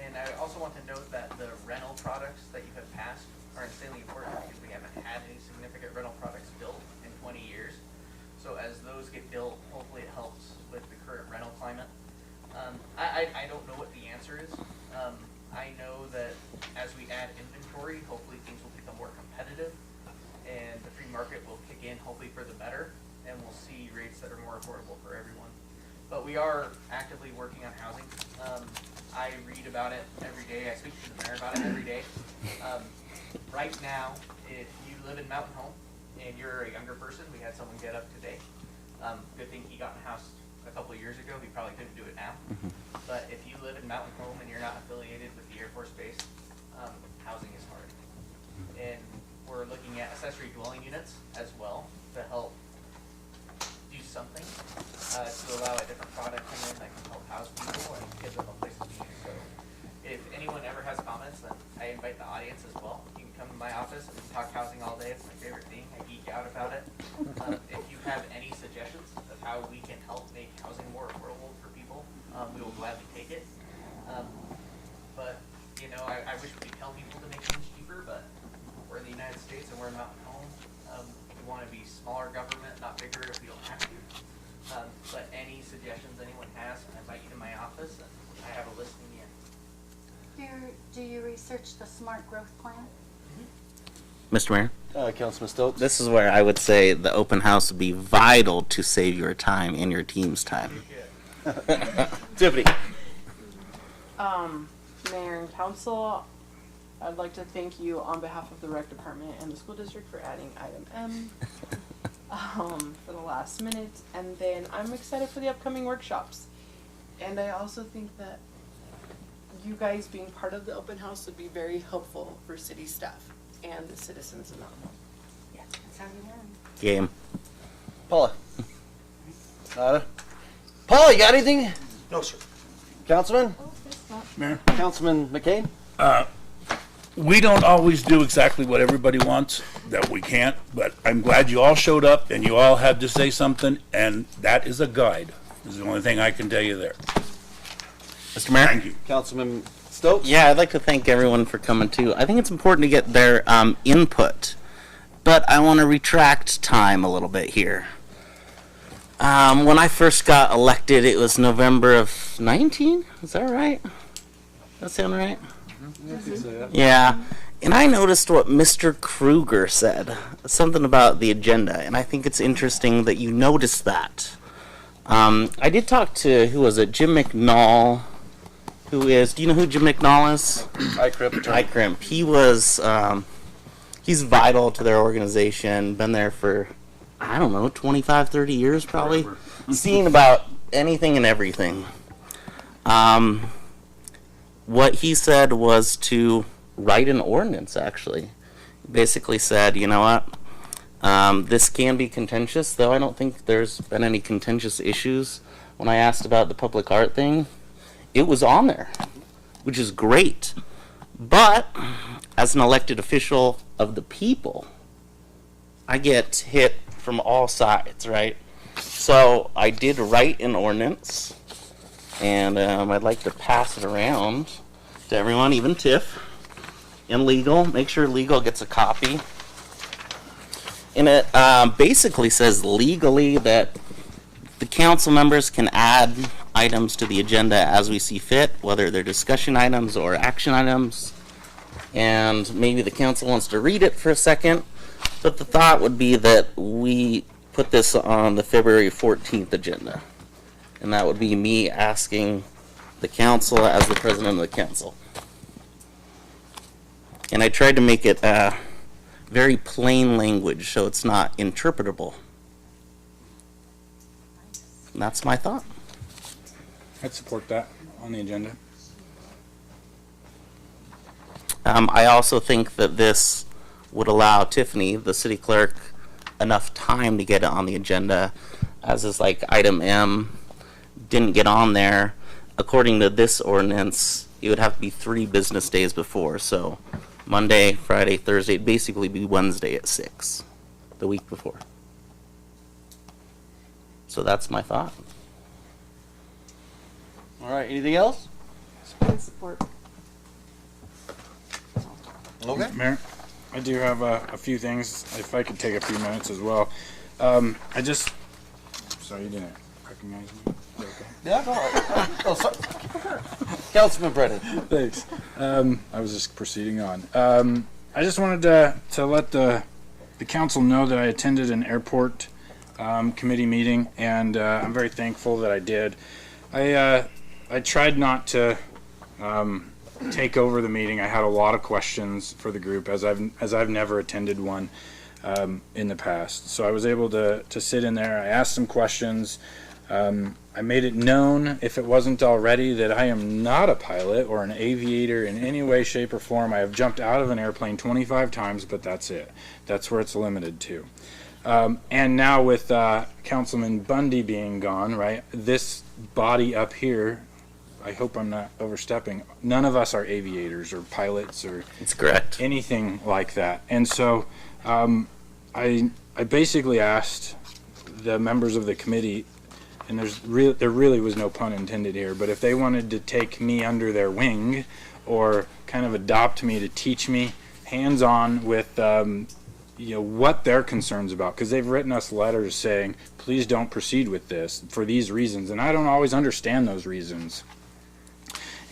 And I also want to note that the rental products that you have passed are insanely important because we haven't had any significant rental products built in 20 years. So as those get built, hopefully it helps with the current rental climate. I don't know what the answer is. I know that as we add inventory, hopefully things will become more competitive and the free market will kick in hopefully for the better, and we'll see rates that are more affordable for everyone. But we are actively working on housing. I read about it every day. I speak to the mayor about it every day. Right now, if you live in Mountain Home and you're a younger person, we had someone get up today. Good thing he got in the house a couple of years ago. He probably couldn't do it now. But if you live in Mountain Home and you're not affiliated with the Air Force Base, housing is hard. And we're looking at accessory dwelling units as well to help do something to allow a different product come in that can help house people and give them a place to be. So if anyone ever has comments, then I invite the audience as well. You can come to my office and talk housing all day. It's my favorite thing. I geek out about it. If you have any suggestions of how we can help make housing more affordable for people, we will gladly take it. But, you know, I wish we could tell people to make things cheaper, but we're in the United States and we're in Mountain Home. We want to be smaller government, not bigger if we don't have to. But any suggestions anyone has, I invite you to my office, and I have a list in the end. Do you research the smart growth plan? Mr. Mayor? Councilman Stokes? This is where I would say the open house would be vital to save your time and your team's time. Tiffany. Mayor and council, I'd like to thank you on behalf of the rec department and the school district for adding item M for the last minute. And then I'm excited for the upcoming workshops. And I also think that you guys being part of the open house would be very helpful for city staff and the citizens in Mount Hope. Yeah, that's how you learn. Game. Paula. Nada. Paula, you got anything? No, sir. Councilman? Mayor? Councilman McCain? We don't always do exactly what everybody wants, that we can't, but I'm glad you all showed up and you all had to say something, and that is a guide. Is the only thing I can tell you there. Mr. Mayor? Thank you. Councilman Stokes? Yeah, I'd like to thank everyone for coming too. I think it's important to get their input, but I want to retract time a little bit here. When I first got elected, it was November of 19? Is that right? That sound right? Yeah. And I noticed what Mr. Kruger said, something about the agenda, and I think it's interesting that you noticed that. I did talk to, who was it, Jim McNall, who is, do you know who Jim McNall is? ICRIMP. He was, he's vital to their organization, been there for, I don't know, 25, 30 years probably. Seen about anything and everything. What he said was to write an ordinance, actually. He basically said, you know what, this can be contentious, though I don't think there's been any contentious issues. When I asked about the public art thing, it was on there, which is great. But as an elected official of the people, I get hit from all sides, right? So I did write an ordinance, and I'd like to pass it around to everyone, even Tiff, and legal. Make sure legal gets a copy. And it basically says legally that the council members can add items to the agenda as we see fit, whether they're discussion items or action items. And maybe the council wants to read it for a second. But the thought would be that we put this on the February 14th agenda. And that would be me asking the council as the president of the council. And I tried to make it very plain language so it's not interpretable. And that's my thought. I'd support that on the agenda. I also think that this would allow Tiffany, the city clerk, enough time to get it on the agenda, as is like item M didn't get on there. According to this ordinance, it would have to be 3 business days before. So Monday, Friday, Thursday, it'd basically be Wednesday at 6, the week before. So that's my thought. All right, anything else? Support. Okay. Mayor, I do have a few things, if I could take a few minutes as well. I just, sorry, you didn't recognize me? Okay. Yeah, no. Oh, sorry. Councilman Brennan. Thanks. I was just proceeding on. I just wanted to let the council know that I attended an airport committee meeting, and I'm very thankful that I did. I tried not to take over the meeting. I had a lot of questions for the group, as I've never attended one in the past. So I was able to sit in there. I asked some questions. I made it known, if it wasn't already, that I am not a pilot or an aviator in any way, shape, or form. I have jumped out of an airplane 25 times, but that's it. That's where it's limited to. And now with Councilman Bundy being gone, right, this body up here, I hope I'm not overstepping, none of us are aviators or pilots or It's correct. anything like that. And so I basically asked the members of the committee, and there really was no pun intended here, but if they wanted to take me under their wing or kind of adopt me to teach me hands-on with what their concerns about, because they've written us letters saying, please don't proceed with this for these reasons, and I don't always understand those reasons.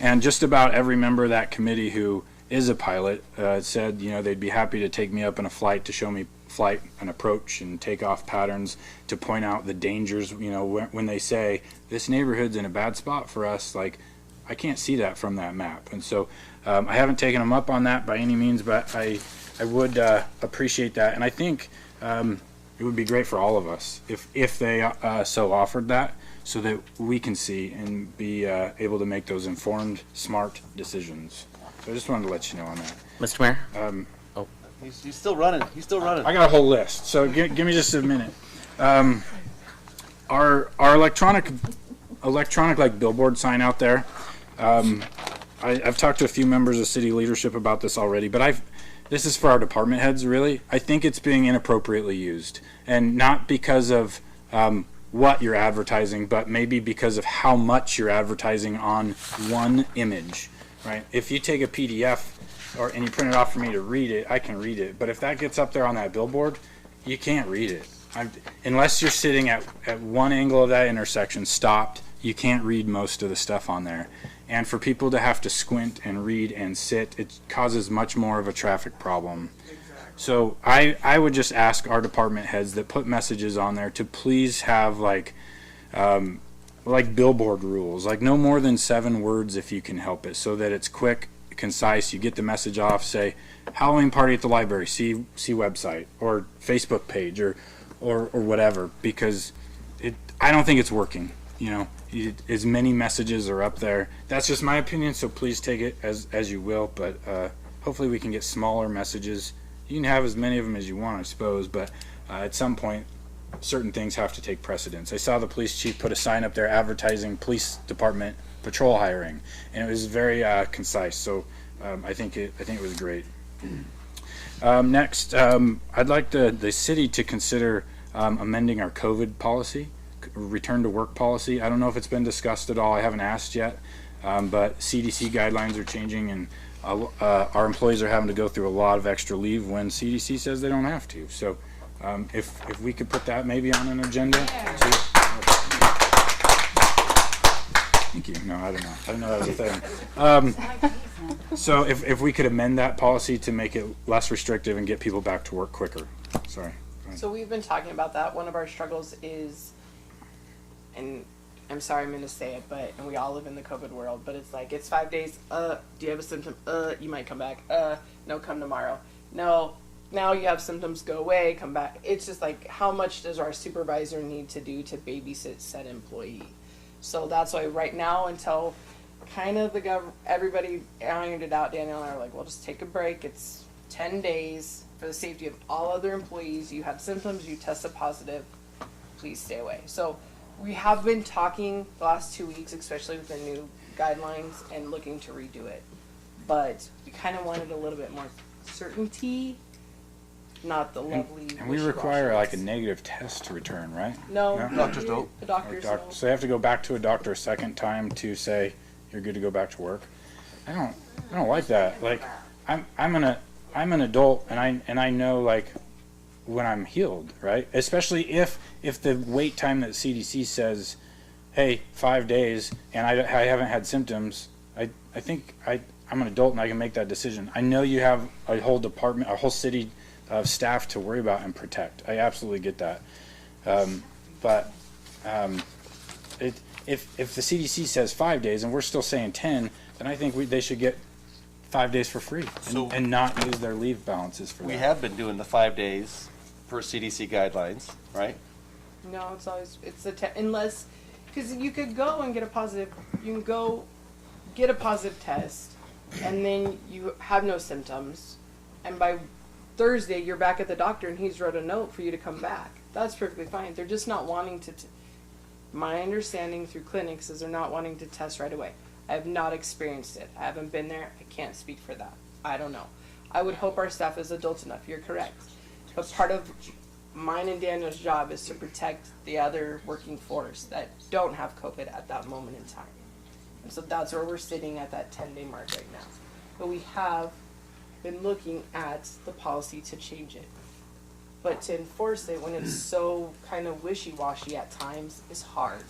And just about every member of that committee who is a pilot said, they'd be happy to take me up in a flight to show me flight and approach and takeoff patterns, to point out the dangers, when they say this neighborhood's in a bad spot for us. Like, I can't see that from that map. And so I haven't taken them up on that by any means, but I would appreciate that. And I think it would be great for all of us if they so offered that, so that we can see and be able to make those informed, smart decisions. So I just wanted to let you know on that. Mr. Mayor? He's still running. He's still running. I got a whole list, so give me just a minute. Our electronic like billboard sign out there. I've talked to a few members of city leadership about this already, but this is for our department heads, really. I think it's being inappropriately used, and not because of what you're advertising, but maybe because of how much you're advertising on one image, right? If you take a PDF and you print it off for me to read it, I can read it. But if that gets up there on that billboard, you can't read it. Unless you're sitting at one angle of that intersection stopped, you can't read most of the stuff on there. And for people to have to squint and read and sit, it causes much more of a traffic problem. So I would just ask our department heads that put messages on there to please have like billboard rules, like no more than 7 words if you can help it, so that it's quick, concise. You get the message off, say Halloween party at the library, see website or Facebook page or whatever, because I don't think it's working. As many messages are up there. That's just my opinion, so please take it as you will, but hopefully we can get smaller messages. You can have as many of them as you want, I suppose, but at some point certain things have to take precedence. I saw the police chief put a sign up there advertising police department patrol hiring, and it was very concise, so I think it was great. Next, I'd like the city to consider amending our COVID policy, return to work policy. I don't know if it's been discussed at all. I haven't asked yet, but CDC guidelines are changing, and our employees are having to go through a lot of extra leave when CDC says they don't have to. So if we could put that maybe on an agenda. Thank you. No, I don't know. I didn't know that was a thing. So if we could amend that policy to make it less restrictive and get people back to work quicker. Sorry. So we've been talking about that. One of our struggles is, and I'm sorry I'm going to say it, and we all live in the COVID world, but it's like, it's 5 days. Do you have a symptom? You might come back. No, come tomorrow. No, now you have symptoms, go away, come back. It's just like, how much does our supervisor need to do to babysit said employee? So that's why right now, until kind of everybody ironed it out, Daniel and I are like, well, just take a break. It's 10 days for the safety of all other employees. You have symptoms, you tested positive, please stay away. So we have been talking the last 2 weeks, especially with the new guidelines, and looking to redo it. But we kind of wanted a little bit more certainty, not the lovely. And we require like a negative test to return, right? No, doctors don't. The doctors don't. So they have to go back to a doctor a second time to say you're good to go back to work. I don't like that. Like I'm an adult, and I know like when I'm healed, right? Especially if the wait time that CDC says, hey, 5 days, and I haven't had symptoms, I think I'm an adult and I can make that decision. I know you have a whole department, a whole city of staff to worry about and protect. I absolutely get that. But if the CDC says 5 days and we're still saying 10, then I think they should get 5 days for free and not use their leave balances for that. We have been doing the 5 days per CDC guidelines, right? No, it's unless, because you could go and get a positive, you can go get a positive test, and then you have no symptoms, and by Thursday you're back at the doctor and he's wrote a note for you to come back. That's perfectly fine. They're just not wanting to, my understanding through clinics is they're not wanting to test right away. I have not experienced it. I haven't been there. I can't speak for that. I don't know. I would hope our staff is adult enough. You're correct. But part of mine and Daniel's job is to protect the other working force that don't have COVID at that moment in time. And so that's where we're sitting at that 10-day mark right now. But we have been looking at the policy to change it. But to enforce it when it's so kind of wishy-washy at times is hard.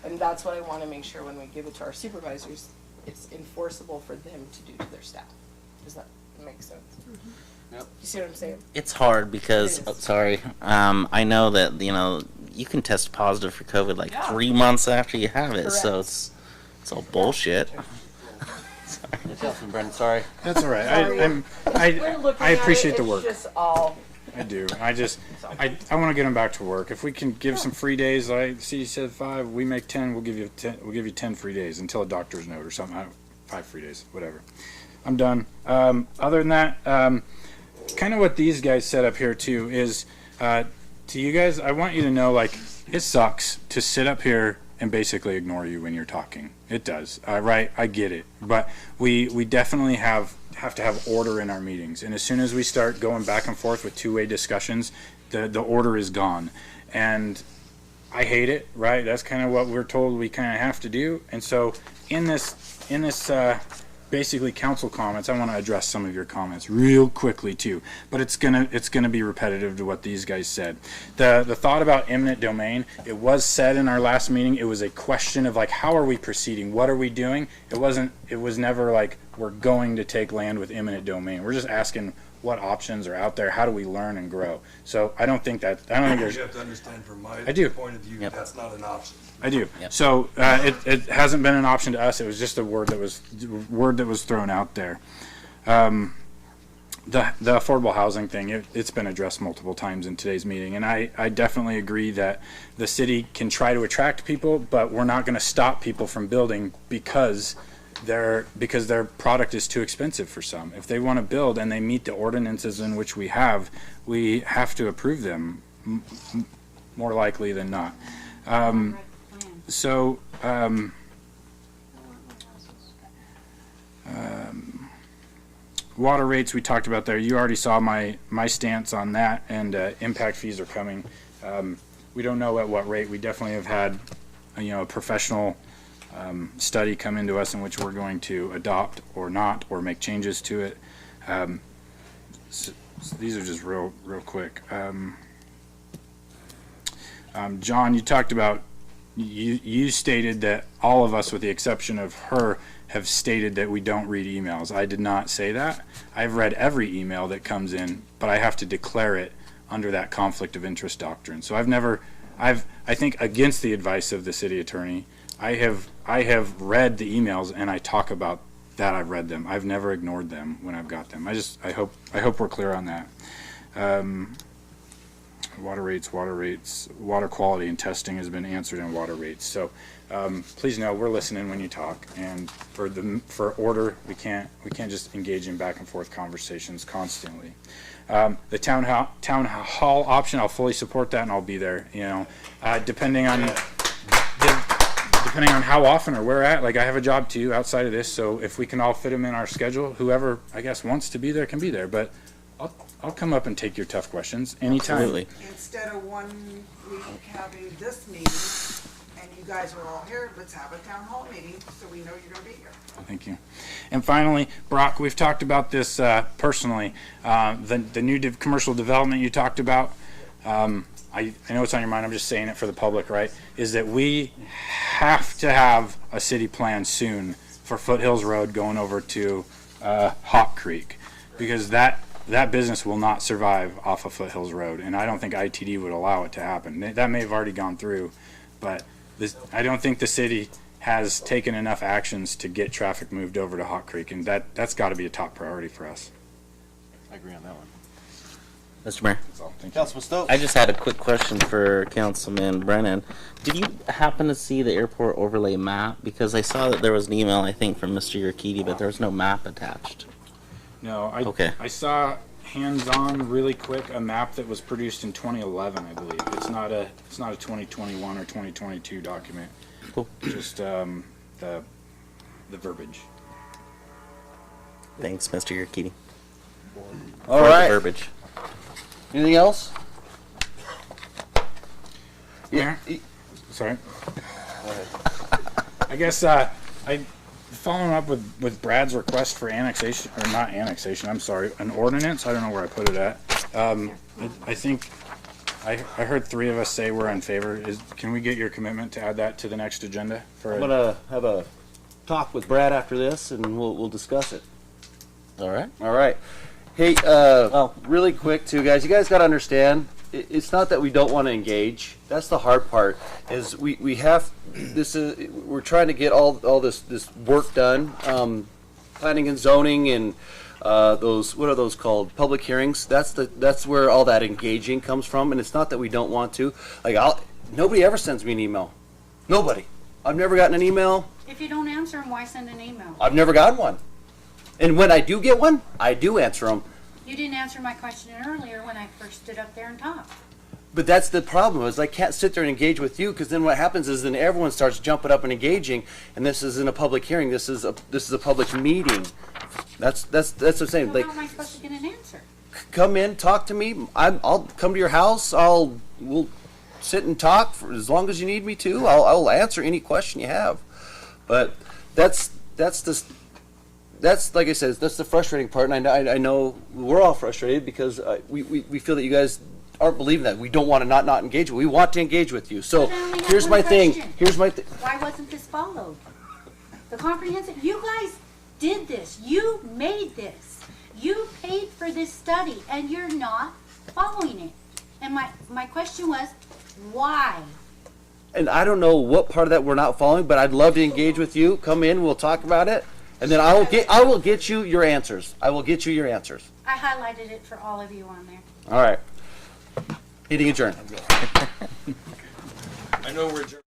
And that's what I want to make sure when we give it to our supervisors, it's enforceable for them to do to their staff. Does that make sense? Mm-hmm. Yep. You see what I'm saying? It's hard because, I know that, you can test positive for COVID 3 months after you have it. Correct. So it's It's all bullshit. Councilman Brennan, sorry. That's all right. We're looking I at appreciate it, the it's work. just all. I do. I want to get them back to work. If we can give some free days, like C said 5, we make 10. We'll give you 10. We'll give you 10 free days until a doctor's note or something. 5 free days, whatever. I'm done. Other than that, kind of what these guys set up here too is to you guys. I want you to know, like, it sucks to sit up here and basically ignore you when you're talking. It does. Right? I get it. But we definitely have to have order in our meetings. And as soon as we start going back and forth with two-way discussions, the order is gone. And I hate it, right? That's kind of what we're told we kind of have to do. And so in this basically council comments, I want to address some of your comments real quickly too, but it's gonna be repetitive to what these guys said. The thought about eminent domain, it was said in our last meeting. It was a question of like, how are we proceeding? What are we doing? It was never like we're going to take land with eminent domain. We're just asking what options are out there. How do we learn and grow? So I don't think there's. You have to understand from my point of view, that's not an option. I do. Yep. So it hasn't been an option to us. It was just a word that was thrown out there. The affordable housing thing, it's been addressed multiple times in today's meeting, and I definitely agree that the city can try to attract people, but we're not going to stop people from building because their product is too expensive for some. If they want to build and they meet the ordinances in which we have to approve them more likely than not. Water rates we talked about there. You already saw my stance on that, and impact fees are coming. We don't know at what rate. We definitely have had a professional study come into us in which we're going to adopt or not or make changes to it. So these are just real quick. John, you talked about you stated that all of us, with the exception of her, have stated that we don't read emails. I did not say that. I've read every email that comes in, but I have to declare it under that conflict of interest doctrine. So I think against the advice of the city attorney, I have read the emails and I talk about that I've read them. I've never ignored them when I've got them. I hope we're clear on that. Water rates, water quality and testing has been answered in water rates. So please know we're listening when you talk, and for order, we can't just engage in back and forth conversations constantly. The town hall option, I'll fully support that, and I'll be there. Depending on how often or where at. Like, I have a job too outside of this, so if we can all fit them in our schedule, whoever I guess wants to be there can be there. But I'll come up and take your tough questions anytime. Absolutely. Instead of 1 week having this meeting and you guys are all here, let's have a town hall meeting so we know you're going to be here. Thank you. And finally, Brock, we've talked about this personally. The new commercial development you talked about, I know it's on your mind, I'm just saying it for the public, right, is that we have to have a city plan soon for Foothills Road going over to Hawk Creek, because that business will not survive off of Foothills Road, and I don't think ITD would allow it to happen. That may have already gone through, but I don't think the city has taken enough actions to get traffic moved over to Hawk Creek, and that's got to be a top priority for us. I agree on that one. Mr. Mayor. Councilman Stokes. I just had a quick question for Councilman Brennan. Did you happen to see the airport overlay map? Because I saw that there was an email, I think, from Mr. Urquidy, but there was no map attached. No, Okay. I saw hands-on really quick a map that was produced in 2011, I believe. It's not a 2021 or 2022 document. Cool. Just the verbiage. Thanks, Mr. Urquidy. All For right. the verbiage. Anything else? Yeah. Sorry. Go ahead. I guess following up with Brad's request for annexation, or not annexation, I'm sorry, an ordinance. I don't know where I put it at. I think I heard 3 of us say we're in favor. Can we get your commitment to add that to the next agenda? I'm gonna have a talk with Brad after this, and we'll discuss it. All right. All right. Hey, really quick too, guys. You guys got to understand, it's not that we don't want to engage. That's the hard part. Is we have this is we're trying to get all this work done, planning and zoning and those, what are those called, public hearings. That's where all that engaging comes from. And it's not that we don't want to. Like nobody ever sends me an email. Nobody. I've never gotten an email. If you don't answer them, why send an email? I've never gotten one. And when I do get one, I do answer them. You didn't answer my question earlier when I first stood up there and talked. But that's the problem, is I can't sit there and engage with you, because then what happens is then everyone starts jumping up and engaging, and this isn't a public hearing. This is a public meeting. That's what I'm saying. So Like, how am I supposed to get an answer? come in, talk to me. I'll come to your house. We'll sit and talk for as long as you need me to. I'll answer any question you have. But that's like I said, that's the frustrating part, and I know we're all frustrated because we feel that you guys aren't believing that. We don't want to not engage. We want to engage with you. So here's my thing. Why wasn't this followed? The comprehensive. You guys did this. You made this. You paid for this study, and you're not following it. And my question was, why? And I don't know what part of that we're not following, but I'd love to engage with you. Come in. We'll talk about it. And then I will get you your answers. I will get you your answers. I highlighted it for all of you on there. All right. Meeting adjourned. I know we're adjourned.